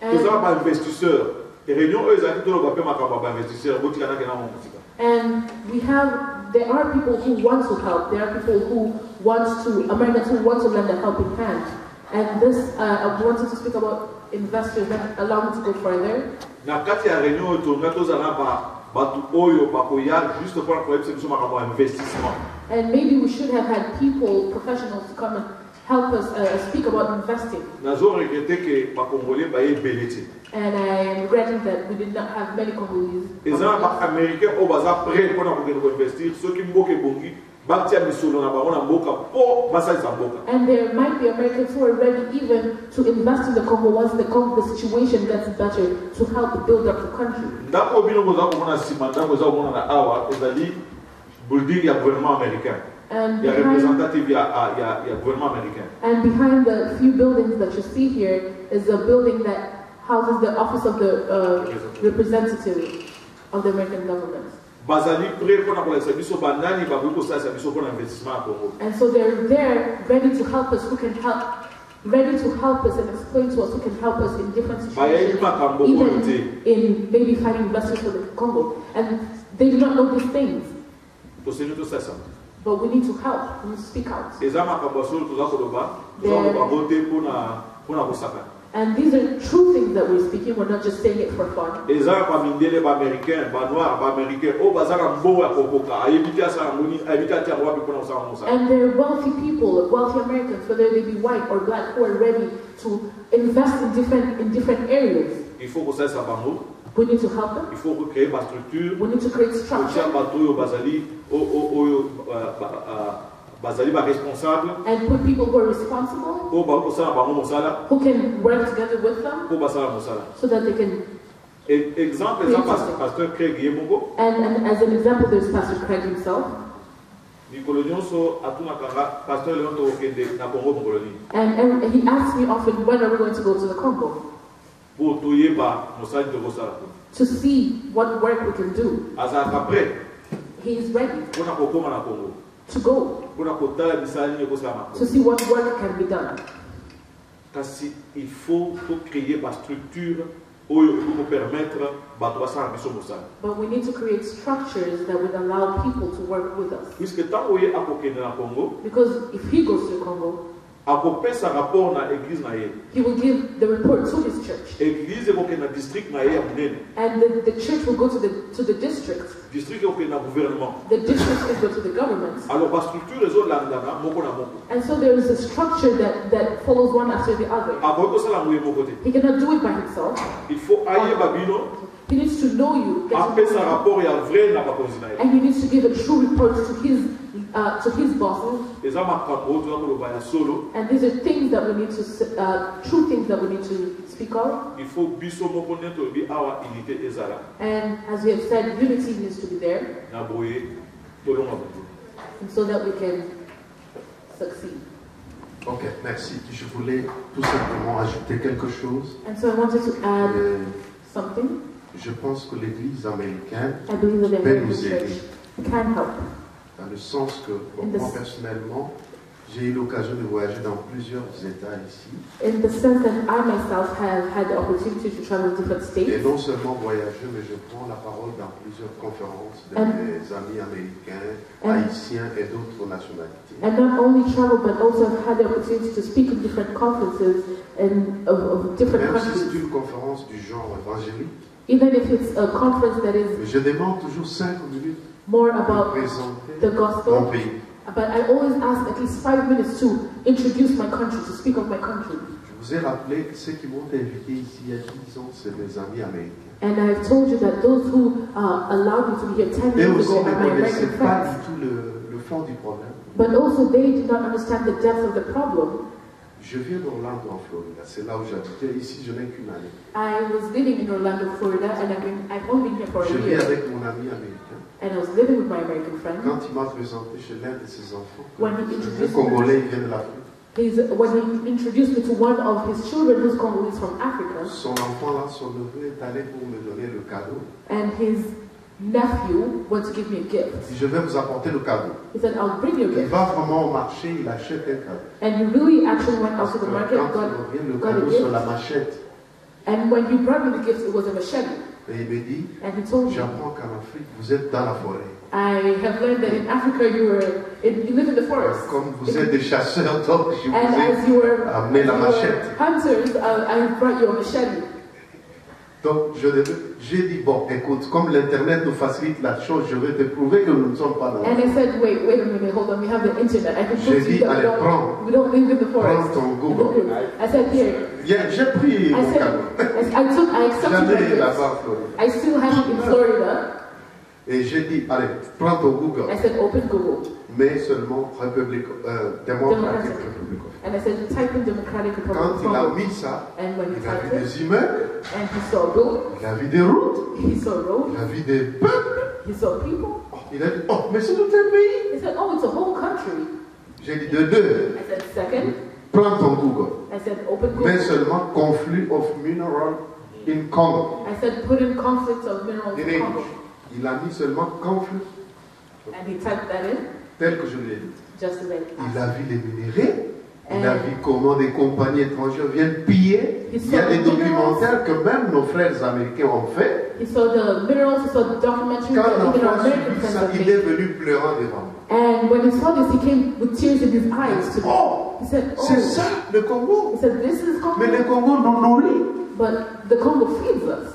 toza ba investisseurs et réunion eux ezaki tolo bape makamba ba investisseurs botikana kena mo mutika. And there are people who want to help. There are people who Americans who want to lend a helping hand. And this, I wanted to speak about investors that allow me to go further. Na kati ya réunion tonga tozala batu oyo bakoya juste pour la biso makamba investissement. And maybe we should have had people, professionals, to come and help us speak about investing. Nazo regrette que ba Congolais baye belete. And I am regretting that we did not have many Congolese. Les Américains au bazar prêt pour investir ceux qui mboke bongi batia misolo na bango na mboka po basalisa mboka. And there might be Americans who are ready even to invest in the Congo once the situation gets better to help build up the country. Ndako bino boza komona sima ndako za komona na awa ezali building ya gouvernement américain. And Il y a représentatif ya gouvernement américain. And behind the few buildings that you see here is a building that houses the office of the representative of the American government. Bazali prêt pour na biso banani ba ko sa biso pour investissement à Congo. And so they're there ready to help us, ready to help us and explain to us who can help us in different situations, even in maybe finding investors for the Congo. And they do not know these things. To c'est tout ça. But we need to help. We need to speak out. eza makambo ya solo toza koloba toza koloba ngo te mpona kosakana. And these are true things that we're speaking. We're not just saying it for fun. eza bamindele baaméricain banoir baaméricain oyo baza na mbongo ya kokoka ayebiki asala ngoni ayebiki atia wapi mpona kosala mosala. And they're wealthy people, wealthy Americans, whether they be white or black, who are ready to invest in different areas. Il faut kosalisa bango. We need to help them. Il faut recréer ma structure. We need to create structure. Bazali ba responsable. And put people who are responsible. Who can work together with them. So that they can. Exemple, Pasteur Craig Yemongo. And as an example, there's Pastor Craig himself. And he asks me often, when are we going to go to the Congo? To see what work we can do. He is ready to go to see what work can be done. Il faut créer ma structure pour permettre but we need to create structures that would allow people to work with us. Because if he goes to Congo, he will give the report to his church. And the church will go to the district. The district will go to the government. And so there is a structure that follows one after the other. He cannot do it by himself. He needs to know you. And he needs to give a true report to his bosses. And these are things that we need to, true things that we need to speak of. And as we have said, unity needs to be there. And so that we can succeed. Ok, merci. Je voulais tout simplement ajouter quelque chose. And so I wanted to add something. Je pense que l'Église américaine peut nous aider. Can help. Dans le sens que, moi personnellement, j'ai eu l'occasion de voyager dans plusieurs États ici. In the sense that I myself have had the opportunity to travel to different states. Et non seulement voyager, mais je prends la parole dans plusieurs conférences de mes amis américains, haïtiens et d'autres nationalités. And not only travel, but also have had the opportunity to speak in different conferences and of different countries. Même si c'est une conférence du genre évangélique. Even if it's a conference that is je demande toujours 5 minutes more about the gospel, mon pays. But I always ask at least 5 minutes to introduce my country, to speak of my country. Je vous ai rappelé que ceux qui m'ont invité ici il y a 10 ans, c'est mes amis américains. And I've told you that those who allowed me to be here 10 years ago are my American friends. Pas du tout le fond du problème. But also they did not understand the depth of the problem. Je viens d'Orlando en Floride, c'est là où j'habitais. Ici, je n'ai qu'une année. I was living in Orlando, Florida, and I've only been here for a year. Je vis avec mon ami américain. And I was living with my American friend. Quand il m'a présenté chez l'un de ses enfants, un Congolais, il vient de l'Afrique. When he introduced me to one of his children who's Congolese from Africa. Son enfant là, son neveu est allé pour me donner le cadeau. And his nephew went to give me a gift. Je vais vous apporter le cadeau. He said, I'll bring you a gift. Il va vraiment au marché, il achète un cadeau. And he really actually went out to the market and got a gift. Sur la machette. And when he brought me the gift, it was a machete. Et il me dit, j'apprends qu'en Afrique, vous êtes dans la forêt. I have learned that in Africa you live in the forest. Comme vous êtes des chasseurs, donc je vous ai amené la machette. Hunters, I brought you a machete. Donc j'ai dit, bon, écoute, comme l'Internet nous facilite la chose, je vais te prouver que nous ne sommes pas dans la forêt. And I said, wait a minute, hold on, we have the internet. I can prove to you that we don't live in the forest. Prends ton Google. I said, here. Yeah, j'ai pris mon cadeau. I accepted it. I still have it in Florida. Et j'ai dit, allez, prends ton Google. I said, open Google. Mais seulement démocratique République. And I said, type in Democratic Republic. Quand il a mis ça, il a vu des immeubles, and he saw buildings, il a vu des routes, he saw roads, il a vu des peuples, he saw people. Il a dit, oh, mais c'est tout un pays. He said, oh, it's a whole country. J'ai dit, de deux. I said, second. Prends ton Google. I said, open Google. Mais seulement conflit of mineral in Congo. I said, put in conflict of minerals in Congo. Il a mis seulement conflit. And he typed that in. Tel que je l'ai dit. Just as I il a vu les minéraux. Il a vu comment des compagnies étrangères viennent piller. Il y a des documentaires que même nos frères américains ont fait. He saw the minerals, he saw the documentaries Quand that even our l'enfant a American suivi friends ça, have il est made. venu pleurant devant moi. And when he saw this, he came with tears in his eyes to me. Oh, He said, c'est oh, ça le Congo. he said, this is Mais le Congo, Congo nous nourrit. but the Congo feeds us.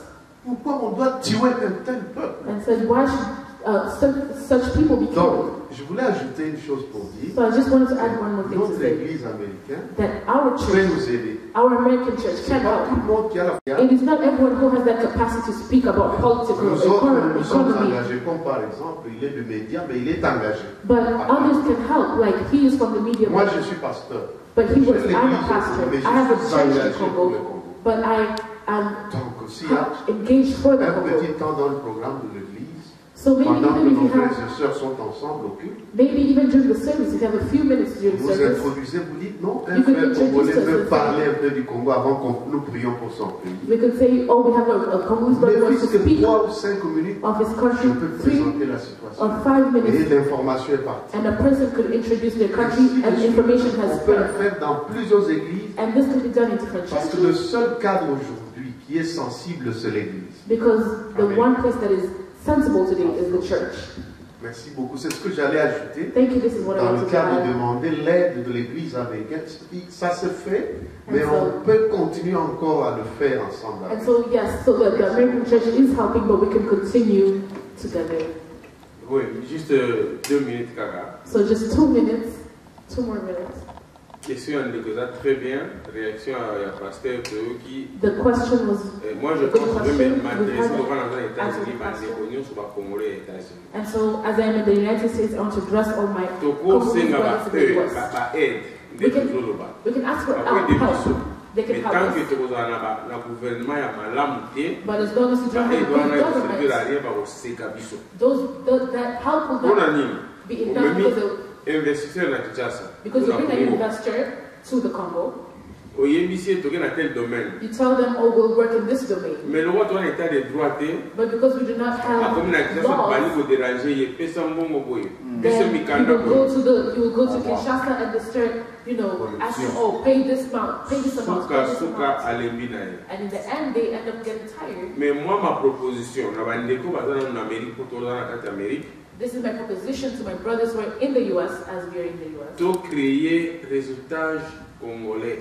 Pourquoi on doit tuer un tel peuple? And said, why should such people be Donc, killed? je voulais ajouter une chose pour dire. So I just wanted to add one more thing to Notre say, église américaine that our peut church, nous aider. our American church C'est can pas tout help. le monde qui a la It is not everyone who has that capacity to speak about political Nous autres, nous sommes economy, engagés, comme par exemple, il est du média, mais il est engagé. but others can help. Like he is from the media, Moi, je suis pasteur. but he was. J'ai I'm l'église a pastor. mais I have a je suis church in engagé pour le Congo, Congo. but I am Donc, s'il y a engaged for the un Congo. petit temps dans le programme de l'église, So maybe pendant que even if nos you frères have, et sœurs sont ensemble au culte, maybe even during the service, if you have a few minutes during vous service, introduisez, vous dites non, un You could frère introduce congolais us veut as parler un peu du Congo avant que nous prions pour son pays. we could say, oh, we have a Congolese Mais brother wants to puisque speak 3 ou 5 minutes, of his je country, peux 3 présenter la situation. or 5 Et minutes, l'information est partie. and a person could introduce their country, Ainsi de and suite. information has On peut le spread. faire dans plusieurs églises, And this could be done in different parce que le churches, seul cadre aujourd'hui qui est sensible, c'est l'église. because the Amen. one place that is sensible today is the church. Merci beaucoup. C'est ce que j'allais ajouter. Thank you. This is what I Dans want le to cas de add. demander l'aide de l'église américaine, ça se fait, mais And on so- peut continuer encore à le faire ensemble. And so yes, so the American church is helping, but we can continue together. Oui, juste 2 minutes, Kaka. So just 2 minutes, 2 more minutes. Question de ça très bien. Réaction à pasteur qui. The question was, Moi, je pense que je vais m'adresser devant les États-Unis, mais les connus sur la Congo et les États-Unis. and so as I'm in the United States, I want to address all my Toko Congolese senga brothers in the ba US. aide We de can- toujours là. We can ask for Après des help. bisous. They Mais can tant help que us. tu as na gouvernement ya malamu te, But as long as you don't ba aide have wana good ya servir à government, rien ba koseka biso. that help will Mpona not nini? be enough Omemi because investisseur na Kinshasa. you na bring an Congo. investor to the Congo, oyebisi ye toke na tel domaine. you tell them, oh, we'll work in this domain. Mais le roi wana état de droit te, But because we do not have akomi na Kinshasa bani laws, kodéranger ye pesa mbongo boye. Pesa then you mikanda will go boye. to you will go to Kinshasa and they start, asking, oh, pay this amount, pay this amount, pay this Suka amount. alembi na ye. And in the end, they end up getting tired. Mais moi ma proposition na bandeko baza na Amérique pour toza na kati Amérique, This is my proposition to my brothers who are in the US as we are in the US. to créer réseautage congolais.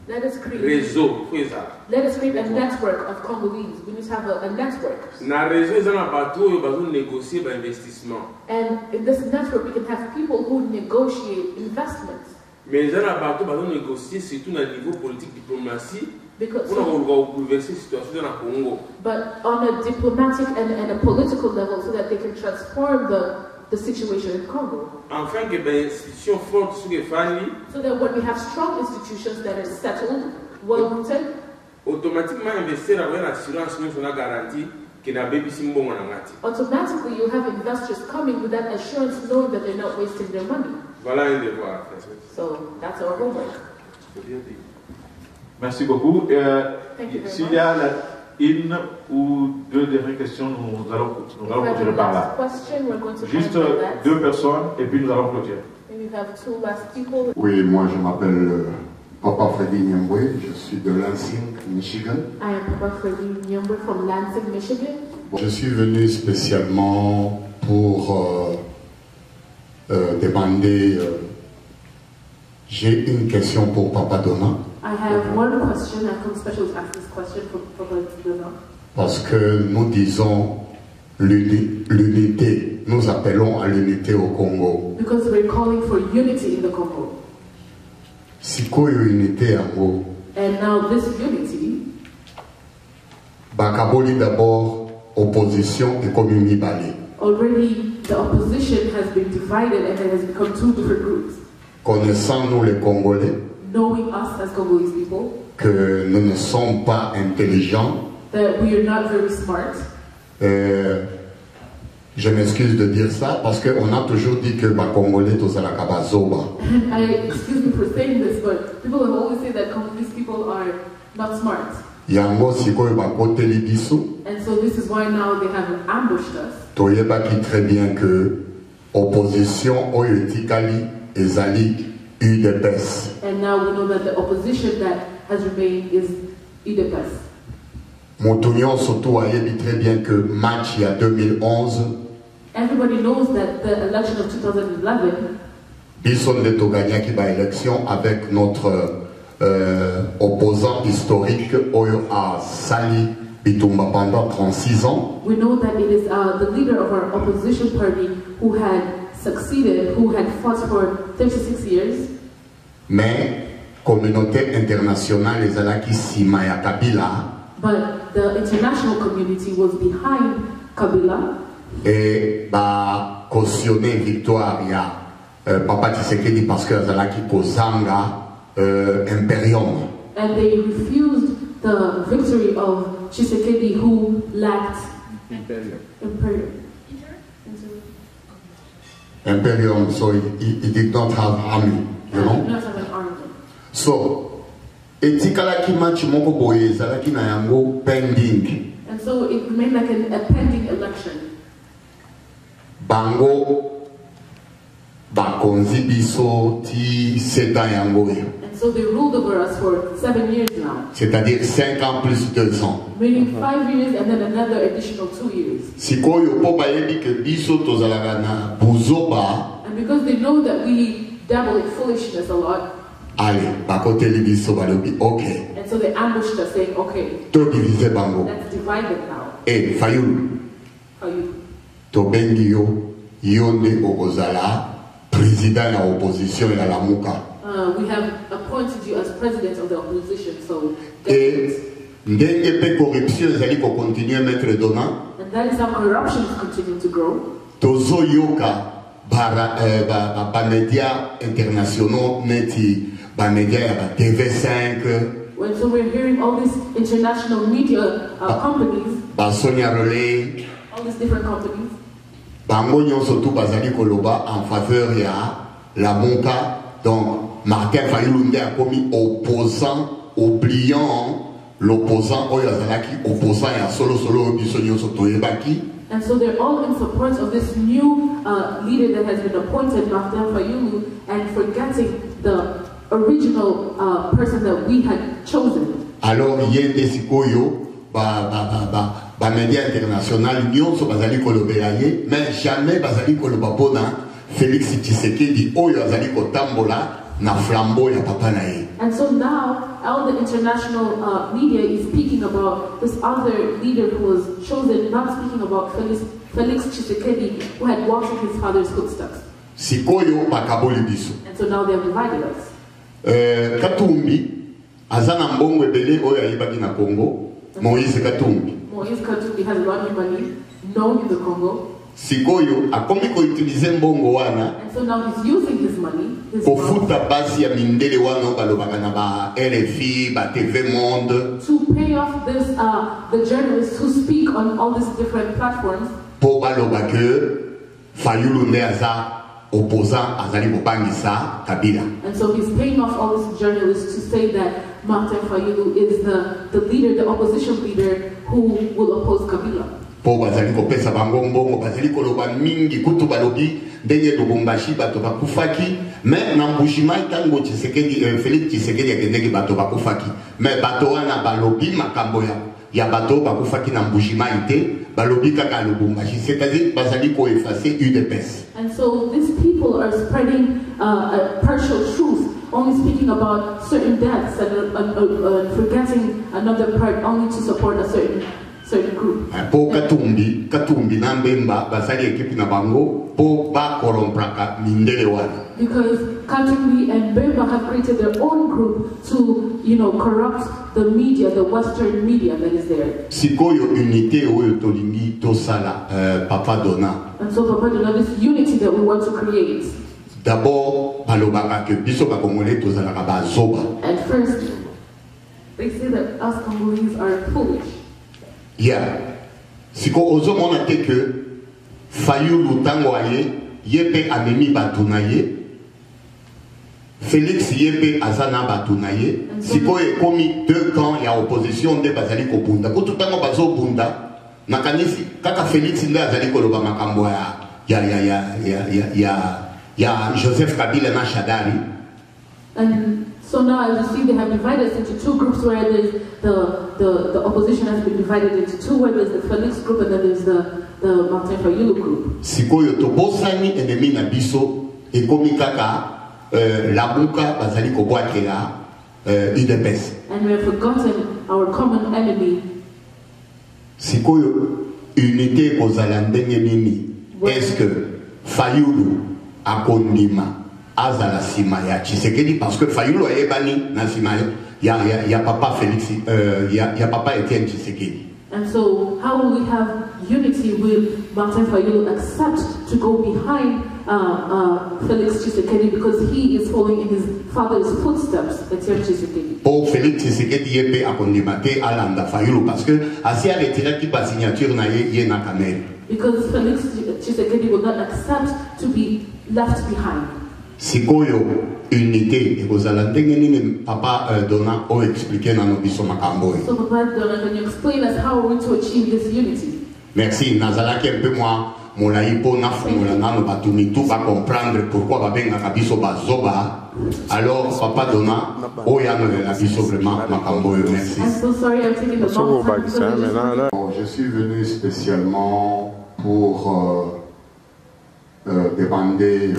Let us create Réseau, faut ça. Let us create a network of Congolese. We need to have a network. Na réseau eza na bato oyo bazo négocier ba investissement. And in this network, we can have people who negotiate investments. Mais eza na bato bazo négocier surtout na niveau politique diplomatie. Because, Pour avoir bouleversé la situation dans le Congo. but on a diplomatic and a political level so that they can transform the situation in Congo. Enfin que ben institution forte sur les familles, So that when we have strong institutions that are settled, well-rooted, automatiquement investir dans une assurance nous on a garantie que na baby simbongo na ngati. automatically you have investors coming with that assurance knowing that they're not wasting their money. Voilà un devoir à faire. So that's our homework. Merci beaucoup. Thank you very S'il much. y a une ou deux dernières questions, nous allons If we have continuer a par last là. question, we're going to Juste end with that. 2 personnes et puis nous allons clôturer. Maybe we have 2 last people. Oui, moi je m'appelle Papa Freddy Nyambwe, je suis de Lansing, Michigan. I am Papa Freddy Nyambwe from Lansing, Michigan. Je suis venu spécialement pour demander. J'ai une question pour Papa Donna. I have one question. I come special to ask this question for Papa Donna. Parce que nous disons l'unité, nous appelons à l'unité au Congo. Because we're calling for unity in the Congo. Sikoyo unité yango, And now this unity, bakaboli d'abord opposition et comme mibale. already the opposition has been divided and it has become 2 different groups. Connaissant nous les Congolais, Knowing us as Congolese people, que nous ne sommes pas intelligents, that we are not very smart. je m'excuse de dire ça parce qu'on a toujours dit que les Congolais tous à la Kabazoba. Excuse me for saying this, but people have always said that Congolese people are not smart. Yango sikoyo bakoteli biso, And so this is why now they have ambushed us. toyebaki très bien que opposition oyo etikali ezali UDPS. And now we know that the opposition that has remained is UDPS. Moutunion surtout a dit très bien que match il y a 2011. Everybody knows that the election of 2011. Bison de Togania qui va élection avec notre opposant historique Oyo a Sali Bitumba pendant 36 ans. We know that it is the leader of our opposition party who had succeeded, who had fought for 36 years. Mais communauté internationale les alaki Simaya Kabila. But the international community was behind Kabila. Et bah cautionner victoire il y a Papa Tshisekedi parce que Zalaki Kozanga Imperium. And they refused the victory of Tshisekedi, who lacked Imperium. Imperium, so he did not have army, you know. Did not have an army. So, etikalaki match moko boye zalaki na yango pending. And so it remained like a pending election. Bango bakonzi biso ti 7 ans yango. And so they ruled over us for 7 years now. C'est-à-dire 5 ans plus 2 ans. Meaning 5 years and then another additional 2 years. Sikoyo po bayebi ke biso tozalaka na buzoba. And because they know that we dabble in foolishness a lot. Allez, bakoteli biso balobi, okay. And so they ambushed us saying, okay, To divise bango. let's divide them now. Eh, Fayulu. How you? To bengi yo, yonde okozala, président ya opposition ya Lamuka. We have appointed you as president of the opposition, so. Et ndenge pe corruption ezali ko continuer mettre donnant. And that is how corruption is continuing to grow. Tozo yoka ba médias internationaux neti ba médias ya ba TV5. When so we're hearing all these international media companies, Ba Sonia Relais. all these different companies, Bango nyonso tout bazali koloba en faveur ya Lamuka. Donc Martin Fayulu nde a commis opposant, oubliant l'opposant oyo azalaki opposant ya solo biso nyonso toyebaki. and so they're all in support of this new leader that has been appointed, Martin Fayulu, and forgetting the original person that we had chosen. Alors yende sikoyo ba médias internationaux nyonso bazali kolobela ye, mais jamais bazali koloba pona Félix Tshisekedi oyo azali kotambola na flambeau ya papa na ye. And so now all the international media is speaking about this other leader who was chosen, not speaking about Felix Tshisekedi, who had walked in his father's footsteps. Sikoyo bakaboli biso. And so now they have divided us. Katumbi azana mbongo ebele oyo ayebaki na Congo. Moïse Katumbi. Moïse Katumbi has a lot of money known in the Congo. Sikoyo akomi ko utiliser mbongo wana. And so now he's using his money, his Kofuta basi ya mindele wana balobaka na ba RFI, ba TV Monde. to pay off this the journalists who speak on all these different platforms. Po baloba ke Fayulu nde aza opposant azali kobangisa Kabila. And so he's paying off all these journalists to say that Martin Fayulu is the leader, the opposition leader who will oppose Kabila. Po bazali kopesa bango mbongo bazali koloba mingi kutu balobi ndenge Lubumbashi bato bakufaki mais na Mbushima tango Tshisekedi Félix Tshisekedi akendeki bato bakufaki mais bato wana balobi makambo ya bato bakufaki na Mbushima ite balobi kaka Lubumbashi, c'est-à-dire bazali ko effacer UDPS. And so these people are spreading a partial truth, only speaking about certain deaths and forgetting another part only to support a certain group. Po Katumbi na Mbemba bazali ekipi na bango po ba korompraka mindele wana. Because Katumbi and Bemba have created their own group to, corrupt the media, the Western media that is there. Sikoyo unité oyo tolingi tosala Papa Dona. And so Papa Dona, this unity that we want to create. D'abord, balobaka ke biso ba Congolais tozalaka ba zoba. And first, they say that us Congolese are foolish. Yeah. Siko ozo mona te ke Fayulu tango aye yepe amemi batunaye. Félix yepe azana batunaye. Siko ekomi 2 camps ya opposition de bazali ko bunda. Kutu tango bazo bunda nakanisi kaka Félix nde azali koloba makambo ya Joseph Kabila na Shadari. And so now, as you see, they have divided us into two groups where there's the opposition has been divided into two, where there's the Felix group and then there's the Martin Fayulu group. Sikoyo tobosani ennemi na biso ekomi kaka labuka bazali kobwakela UDPS. And we have forgotten our common enemy. Sikoyo unité kozala ndenge nini? Est-ce que Fayulu akondima azala sima ya Tshisekedi parce que Fayulu ayebani na sima ya papa Félix ya papa Etienne Tshisekedi. And so how will we have unity with Martin Fayulu accept to go behind Felix Tshisekedi because he is following in his father's footsteps, Etienne Tshisekedi? Pour Félix Tshisekedi yepe akondima te alanda Fayulu parce que asi a retiré ki ba signature na ye na Kamel. Because Felix Tshisekedi will not accept to be left behind. Sikoyo unité ekozala ndenge nini papa Dona o expliquer na no biso makambo. So Papa Dona, can you explain us how are we to achieve this unity? Merci. Nazalaki un peu moi molai po na fungola nano batumi tout va comprendre pourquoi babengaka biso bazoba. Alors Papa Dona o ya no la biso vraiment makambo. Merci. I'm so sorry, I'm taking the long time. Je suis venu spécialement pour demander.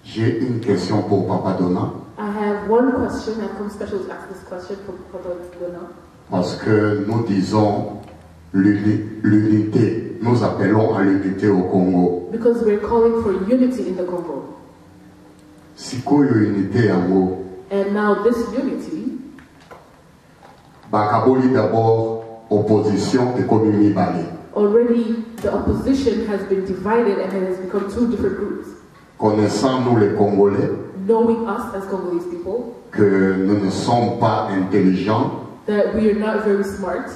J'ai une question pour Papa Dona. I have one question. I've come special to ask this question for Papa Dona. Parce que nous disons l'unité. Nous appelons à l'unité au Congo. Because we're calling for unity in the Congo. Sikoyo unité yango. And now this unity. Bakaboli d'abord opposition et commune balé. Already the opposition has been divided and it has become two different groups. Connaissant nous les Congolais, knowing us as Congolese people, que nous ne sommes pas intelligents, that we are not very smart.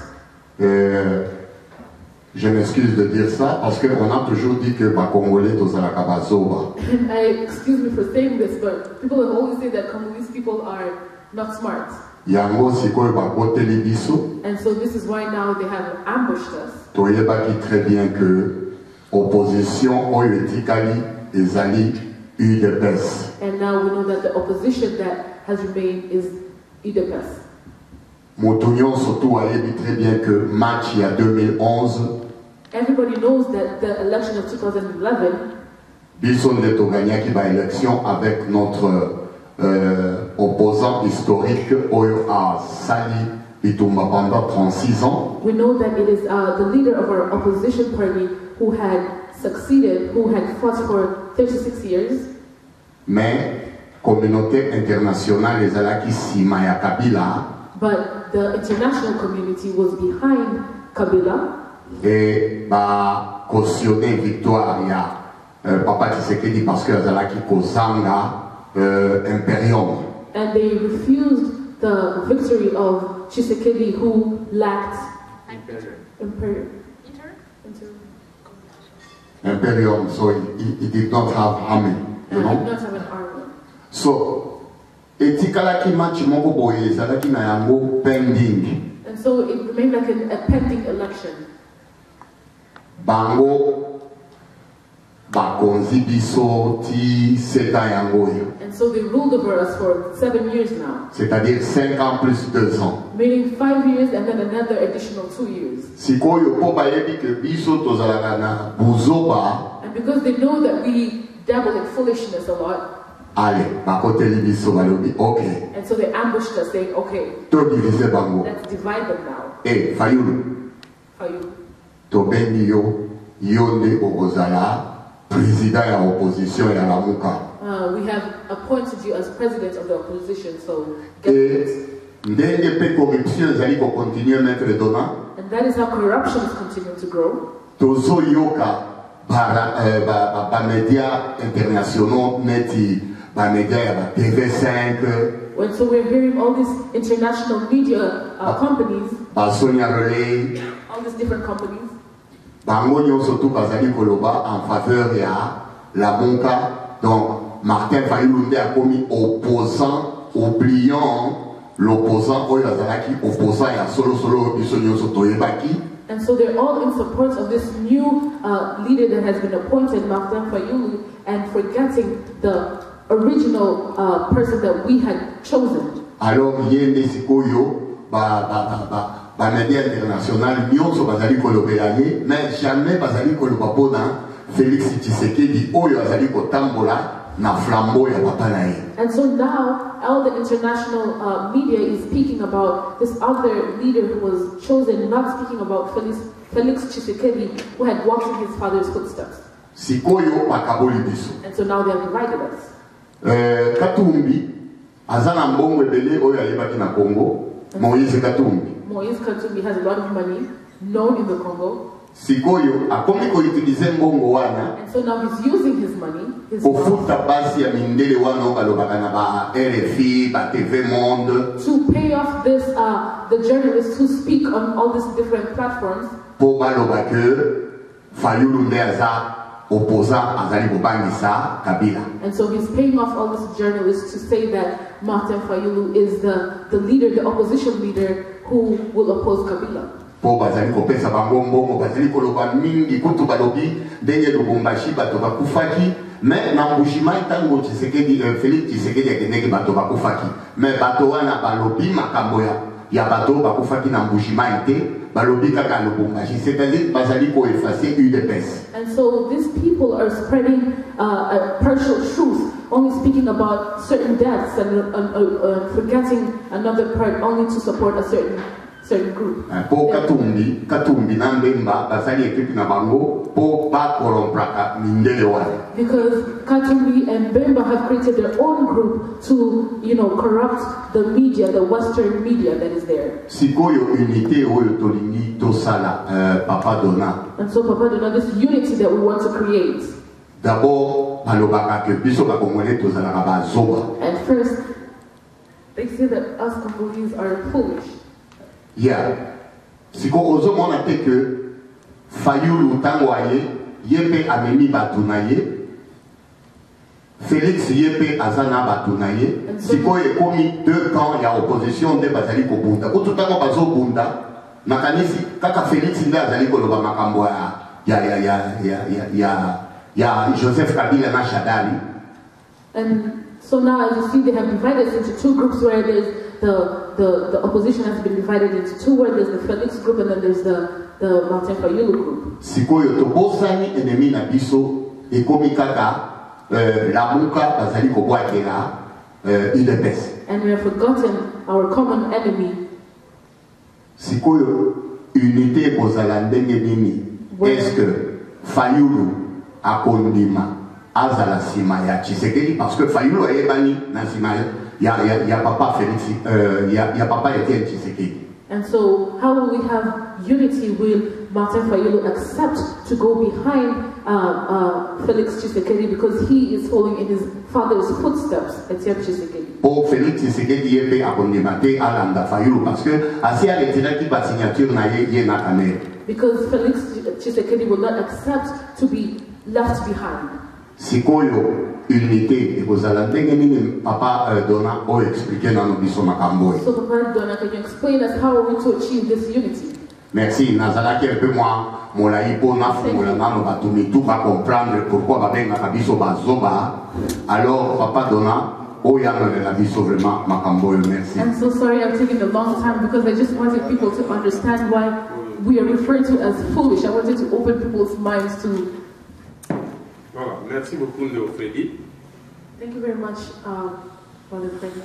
Je m'excuse de dire ça parce qu'on a toujours dit que les Congolais tous à la Kabazoba. I excuse me for saying this, but people have always said that Congolese people are not smart. Yango sikoyo bakoteli biso. And so this is why now they have ambushed us. Toyebaki très bien que opposition oyo etikali ezali UDPS. And now we know that the opposition that has remained is UDPS. Motunyon surtout ayebi très bien que match il y a 2011. Everybody knows that the election of 2011. Biso nde toganyaki ba élection avec notre opposant historique oyo a sali bitumba pendant 36 ans. We know that it is the leader of our opposition party who had succeeded, who had fought for 36 years. Mais communauté internationale ezalaki sima ya Kabila. But the international community was behind Kabila. Et ba cautionner victoire ya Papa Tshisekedi parce que ezalaki kozanga Imperium. And they refused the victory of Tshisekedi who lacked Imperium. Imperium, so he did not have army. Did not have an army. So, etikalaki match moko boye ezalaki na yango pending. And so it remained like a pending election. Bango bakonzi biso ti 7 ans yango. And so they ruled over us for 7 years now. C'est-à-dire 5 ans plus 2 ans. Meaning 5 years and then another additional 2 years. Sikoyo po bayebi ke biso tozalaka na buzoba. And because they know that we dabble in foolishness a lot. Allez, bakoteli biso balobi, okay. And so they ambushed us saying, okay, To diviser bango. let's divide them now. Fayulu. Fayulu. Tobendi yo, yonde okozala, président ya opposition ya Lamuka. We have appointed you as president of the opposition, so get Et it. ndenge pe corruption ezali ko continuer maître Dona. And that is how corruption is continuing to grow. Tozo yoka ba médias internationaux neti ba médias ya ba TV5. And so we're hearing all these international media companies, Ba Sonia Relay. all these different companies, Bango nyonso tout bazali koloba en faveur ya Lamuka. Donc Martin Fayulu nde akomi opposant, oubliant l'opposant oyo azalaki opposant ya solo biso nyonso toyebaki. and so they're all in support of this new leader that has been appointed, Martin Fayulu, and forgetting the original person that we had chosen. Alors yende sikoyo ba média international nyonso bazali kolobela ye mais jamais bazali koloba pona Félix Tshisekedi oyo azali kotambola na flambeau ya papa na ye. And so now all the international media is speaking about this other leader who was chosen, not speaking about Felix Tshisekedi, who had walked in his father's footsteps. Sikoyo bakaboli biso. And so now they have divided us. Katumbi azana mbongo ebele oyo ayebaki na Congo. Moïse Katumbi. Moïse Katumbi has a lot of money known in the Congo. Sikoyo akomi ko utiliser mbongo wana. And so now he's using his money. Kufuta basi ya mindele wana balobaka na ba RFI, ba TV Monde. To pay off this, the journalists who speak on all these different platforms. Po baloba ke Fayulu nde aza opposant azali kobangisa Kabila. And so he's paying off all these journalists to say that Martin Fayulu is the leader, the opposition leader who will oppose Kabila. Po bazali kopesa bango mbongo bazali koloba mingi kutu balobi ndenge Lubumbashi bato bakufaki mais na Mbushimai tango Tshisekedi Félix Tshisekedi akendeki bato bakufaki mais bato wana balobi makambo ya bato bakufaki na Mbushimai te balobi kaka Lubumbashi, c'est-à-dire bazali ko effacer UDPS. And so these people are spreading a partial truth, only speaking about certain deaths and forgetting another part only to support a certain group. Po Katumbi na Mbemba bazali ekipi na bango po ba korompraka mindele wale. Because Katumbi and Bemba have created their own group to, corrupt the media, the Western media that is there. Sikoyo unité oyo tolingi tosala Papa Dona. And so Papa Dona, this unity that we want to create. D'abord, balobaka ke biso ba Congolais tozalaka ba zoba. And first, they say that us Congolese are foolish. Yeah. Siko ozo mona te que Fayulu tangwaye yepe amemi batunaye Félix yepe azana batunaye siko ekomi deux camps ya opposition de bazali kobunda ko tutango bazo bunda nakanisi kaka Félix nda azali koloba makambo ya Joseph Kabila na Shadari. And so now as you see, they have divided into two groups where there's the opposition has been divided into two, where there's the Felix group and then there's the Martin Fayulu group. Sikoyo tobosani enemi na biso ekomi kaka lamuka bazali kobwakela UDPS. And we have forgotten our common enemy. Sikoyo unité kozala ndenge nini? Est-ce que Fayulu akondima azala sima ya Tshisekedi parce que Fayulu ayebani na sima ya papa Félix ya papa Etienne Tshisekedi. And so how will we have unity? Will Martin Fayulu accept to go behind Felix Tshisekedi because he is following in his father's footsteps, Etienne Tshisekedi? Pour Félix Tshisekedi yepe akondima te alanda Fayulu parce que asi a retiré ki ba signature na ye na kamera. Because Felix Tshisekedi will not accept to be left behind. Sikoyo unité ekozala ndenge nini Papa Dona o expliquer na biso makambo. So Papa Dona, can you explain us how are we to achieve this unity? Merci. Nazalaki un peu moins molai po na fungola nano batumi tout va comprendre pourquoi babengaka biso bazoba. Alors Papa Dona oyana la biso vraiment makambo. Merci. I'm so sorry I'm taking a long time because I just wanted people to understand why we are referred to as foolish. I wanted to open people's minds to. Voilà, merci beaucoup Léophélie. Thank you very much, Brother Freddy.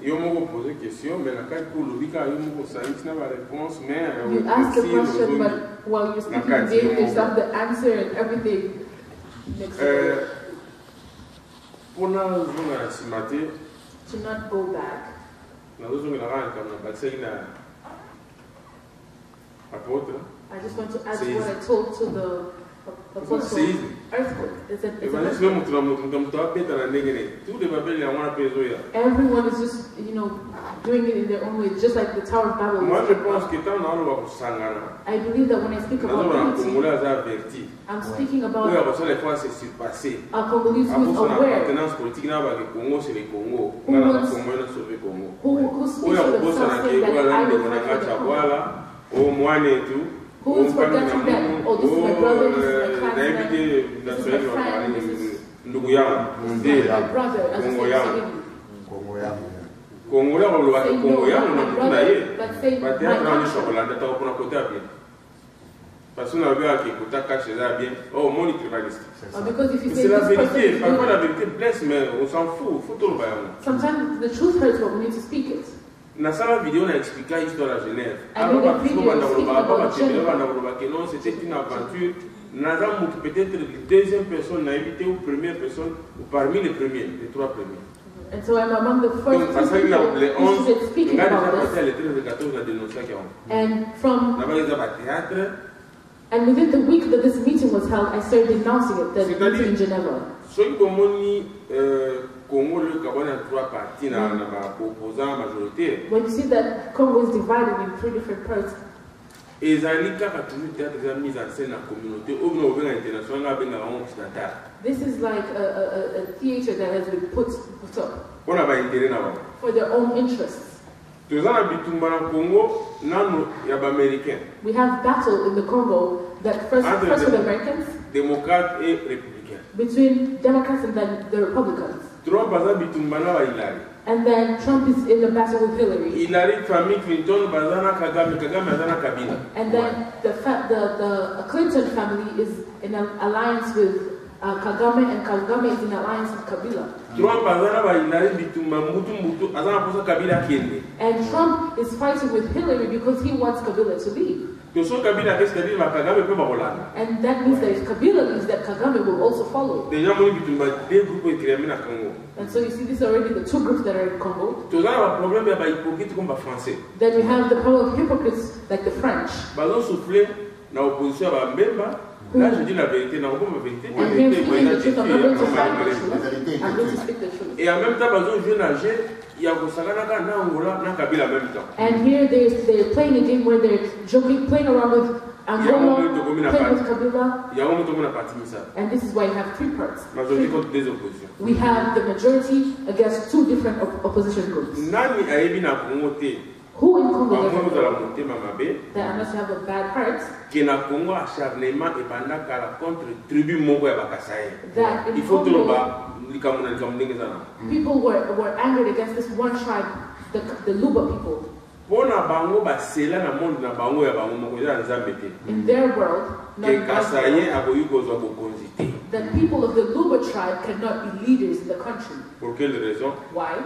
Yo m'ont posé question, mais la carte pour le cas, yo m'ont posé une réponse, mais you asked the question, but while you're speaking, you gave yourself the answer and everything. Pour la zone à Simate, to not go back. La zone à la comme la bataille na apôtre. I just want to add what I told to the apostle. Earthquake. Everyone is just, doing it in their own way, just like the Tower of Babel. I believe that when I speak about unity, I'm speaking about a Congolese who is aware, who speaks for themselves, saying that I will fight for the Congo. Who is forgetting that, oh, this is my brother, this is my classmate, this is my friend, this is ndugu yangu ndiye brother, as Kongo you yangu say, Kongo yangu lo Say Kongo no, yangu na my mtu na brother, ye but say bati my hata ni country. chocolat ta kuna kota bien parce qu'on a vu à qui kota cache ça bien oh mon tribaliste Because if you say c'est la this person vérité is parfois la doing it, vérité blesse mais on s'en fout faut tout le bail sometimes the truth hurts, but we need to speak it. na sala vidéo na expliquer l'histoire à Genève I alors made a ba video banda speaking ba ba about télé Genève. ba na que non c'était une aventure Nazam peut-être la deuxième personne n'a invité ou première personne ou parmi les premiers les trois premiers. And so I'm among the Donc first parce two qu'il a people les who 11 started speaking on a déjà about passé this. les 13 et 14 la dénonciation qui ont. And from Là-bas ils ont théâtre and within the week that this meeting was held, I started denouncing it, the C'est-à-dire- meeting in Geneva. ceux qui ont mis Congo le Gabon a trois parties na ba opposant majoritaire When you see that Congo is divided in three different parts, et ezali kaka toujours théâtre eza mise en scène na communauté oyo bino obenga international nga abenga yango occidental this is like a theater that has been put up mpona baintere na bango for their own interests. toza na bitumba na Congo nano ya baaméricain We have battle in the Congo that first with Americans, démocrate et républicain between Democrats and then the Republicans. Trump aza bitumba na bahillary And then Trump is in the battle with Hillary. Hillary famille Clinton baza na Kagame Kagame aza na Kabila And then the Clinton family is in an alliance with Kagame, and Kagame is in alliance with Kabila. Trump aza na bahillary bitumba mbutu aza na posa Kabila akende And Trump is fighting with Hillary because he wants Kabila to leave. to so Kabila akende c'est-à-dire ba Kagame pe bakolanda And that means that if Kabila leaves, that Kagame will also follow. déjà moni bitumba deux groupes écrémés na Congo And so you see, these are already the two groups that are in Congo. toza na ba problème ya ba hypocrite comme ba français Then we have the power of hypocrites like the French. bazo souffler na opposition ya ba mbemba. Là, je dis la vérité, na la vérité. And here speaking the truth, I'm not going to find the truth. I'm going to speak the truth. Et en même temps, bazo jeune âgé, il y a Gosaganaka, na Angola, na Kabila en même temps. And here they're playing a game where they're joking, playing around with Angola, playing with Kabila. Il y a un moment où on a parti ça. And this is why you have three parts. Majorité contre des oppositions. We have the majority against two different opposition groups. Nani ayebi na Congo te. Who in Congo Congo doesn't za la know monté mamabe. that unless you have a bad heart, Que na Congo acharnement et pendant kala contre tribu moko ya bakasaye. that in Il faut tout le Congo, bas likamuna likamundenge sana. people were angered against this one tribe, the Luba people. Pona bango basela na monde na bango ya bango moko ya nzambe te. In their world, not Que in God's kasaye world, akoyi kozwa bokonzi te. that people of the Luba tribe cannot be leaders in the country. Pour quelle raison? Why?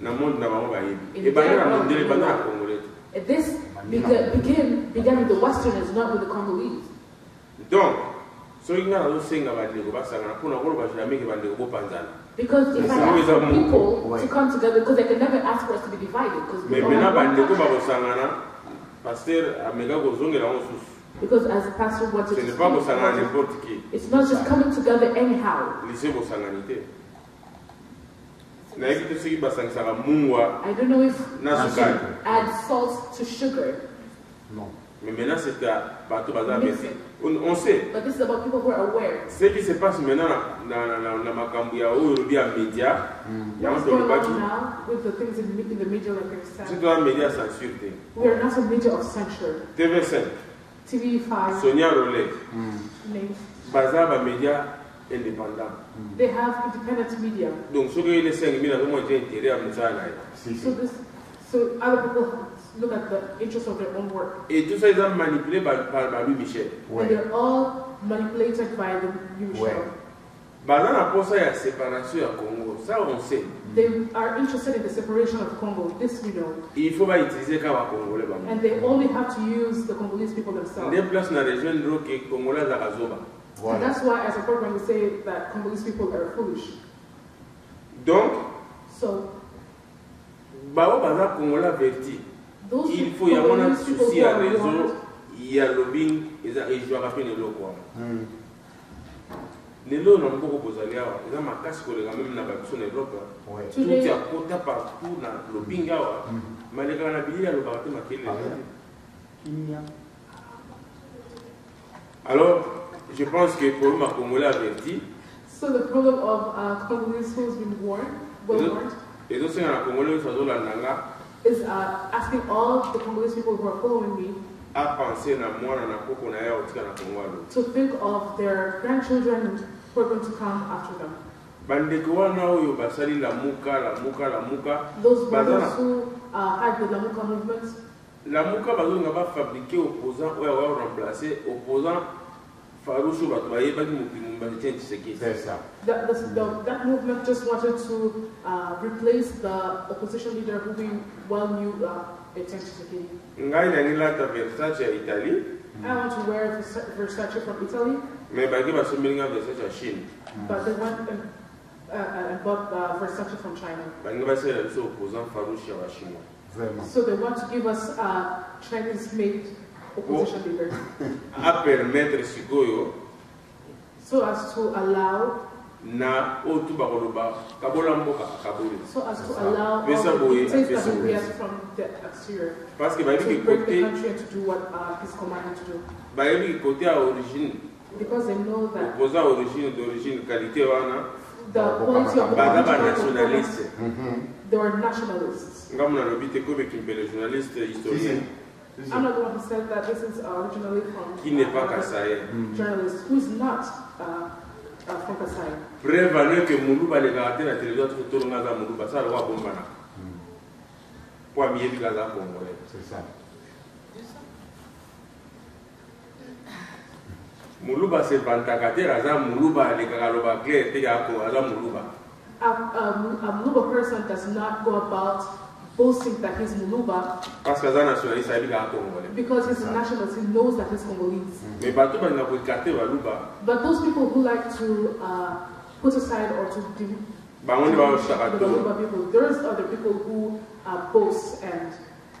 Na monde na bango bayebi. In Et bana their na world, monde they bana know. na congolais. This began with the Westerners, not with the Congolese. Donc, soki nga nazosenga bandeko basangana mpona koloba jamais ke bandeko bopanzana. Because if I ask for people to come together, because I can never ask for us to be divided, because we Mais all maintenant have one bandeko country. bakosangana, pasteur ameka kozongela ngo susu. Because as a pastor wanted Ce to n'est speak pas kosangana about it, n'importe qui. it's not just coming together anyhow. Lycée bosangani te. Nayebi te soki basangisaka mungwa I don't know if na I sukari. should add salt to sugar, Mais maintenant c'est à bateau baza besi. On sait. but this is about people who are aware. Ce qui se passe maintenant na makambo ya oyo olobi ya média, yango What's going tolobaki, on now with the things in the media like they're c'est saying? un média censure te. We are not a media of censure. TV5, TV5 Sonia Rollet, names. baza ba média indépendant. They have independent media. Donc soki oyeli 5000 azomona ete intérêt ya mosala na ye. So other people look at the interests of their own work. Et tout ça eza manipulé par Louis Michel. And they're all manipulated by the new show. Baza na posa ya séparation ya Congo, ça on sait. They are interested in the separation of Congo. This we know. Il faut ba utiliser ka ba Congolais ba. And they only have to use the Congolese people themselves. Des places na région ndro ke Congolais za kazoba. And that's why as a program we say that Congolese people are foolish. Donc, So bao baza Congolais verti. those Il faut ya mona Congolese people souci who ya are réseau want, ya lobbying eza ejwaka pe lelo kwa. Lelo na mboko bozali awa, eza makasi kolega même na babiso na Europe. Tout today, ya kota partout na lobbying awa. Maleka na bilili ya lobaka te makele. Alors, je pense que pour ma Congolais averti, so the problem of Congolese who's been warned, well warned, et donc c'est na Congolais ça doit nanga is asking all the Congolese people who are following me à penser na mwana na koko na ya otika na Congo alo. to think of their grandchildren who are going to come after them. bandeko wana oyo basali lamuka Those brothers who had the Lamuka movement, lamuka bazonga bafabrike opposant oyo awa remplacer opposant farouche oyo bato bayebaki mokili Etienne Tshisekedi. that movement just wanted to replace the opposition leader who we well knew, Etienne Tshisekedi. ngai nangi lata Versace ya Italie. I want to wear Versace from Italy. Mais baki basombeli nga Versace ya Chine. But they went and bought Versace from China. Bangi basala biso opposant farouche ya bachinois. So they want to give us Chinese-made opposition leaders. A permettre sikoyo So as to allow. na otu bakoloba kabola mboka kaboli. So as to allow all the things that we get from the exterior. Parce que to bayebi break the côté country and to do what he's commanded to do. bayebi côté à origine. Because they know that Opposant d'origine qualité wana. the quality of the Baza ba original nationaliste. they were nationalists. Ngamuna lobite ko be kimpele journaliste historien. I'm not the one who said that this is originally from Qui n'est pas Kassaye. journalist who is not from Kasai. Preuve à que Moulouba les gardés la télévision tout le monde a Moulouba ça le roi bombana. Pour mieux du Gaza congolais. C'est ça. Moulouba c'est Pantagate, Raza Moulouba les Gagaloba clair te yako Raza Moulouba. A Muluba person does not go about boasting that he's Muluba Parce que Raza nationaliste a dit congolais. because he's a nationalist. He knows that he's Congolese. Mais bateau ba ngako écarter Balouba. But those people who like to put aside or to Bango ba the shakato. Muluba people, there's other people who boast and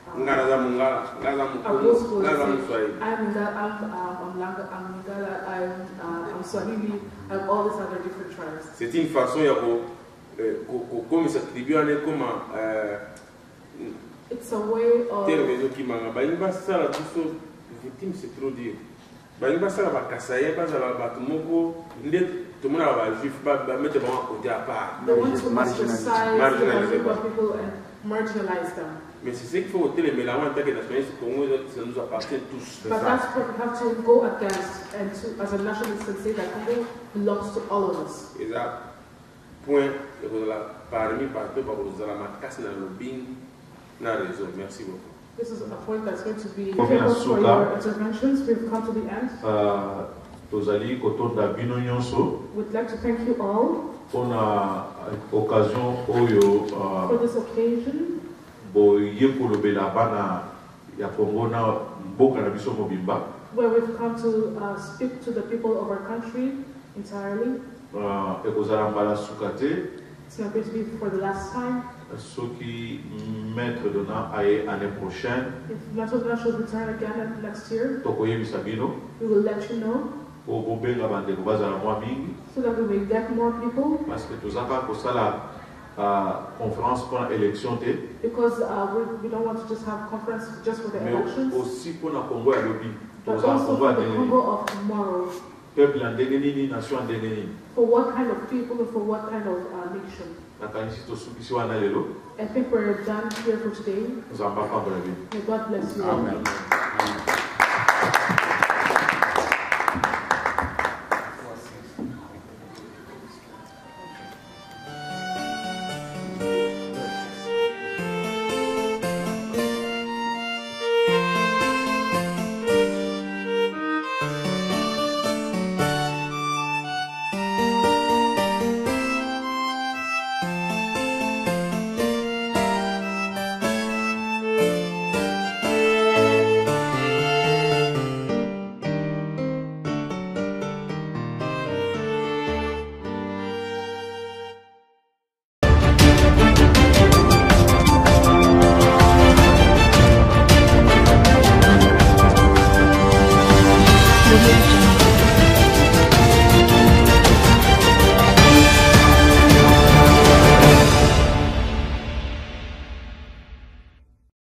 Ngaraza Mungala, Ngaza are Mukulu, boastful Ngaza and Muswahili. say, I'm Lingala, I'm Swahili, I'm all these other different tribes. C'est une façon ya comme s'attribuer comme It's a way of terme qui manga ba imba sala biso victime c'est trop dire. Ba imba sala ba kasaye ba sala ba tumoko nde tumuna ba juif ba mettre ba côté à part. they want to ostracize the Yoruba people and marginalize them. Mais c'est ce qu'il faut ôter les mélanges en tant que nationaliste congolais, ça nous appartient tous. But that's what we have to go against and to, as a nationalist, and say that Congo belongs to all of us. Et ça, point, parmi partout, par vous allez ma casse dans le lobbying, na raison. Merci beaucoup. This is a point that's going to be Okay, focused for Asuka. your interventions. We've come to the end. tozali kotonda bino nyonso We'd like to thank you all mpona occasion oyo for this occasion. boye kolobela bana ya Congo na mboka na biso mobimba Where we've come to speak to the people of our country entirely. ekozala mbala suka te It's not going to be for the last time. soki maître dona aye année prochaine If National should return again next year, tokoyebisa bino we will let you know po bobenga bandeko bazala mwa mingi so that we may get more people. parce que tozaka kosala conférence mpona élection te Because we don't want to just have conference just for the mais elections, aussi mpona Congo ya lobi but tozala also Congo ya for the ndenge Congo nini of tomorrow. peuple ya ndenge nini nation ya ndenge nini For what kind of people and for what kind of nation? nakanisi tosukisi wana lelo I think we're done here for today. nzambe apambola bino May God bless you all. Amen.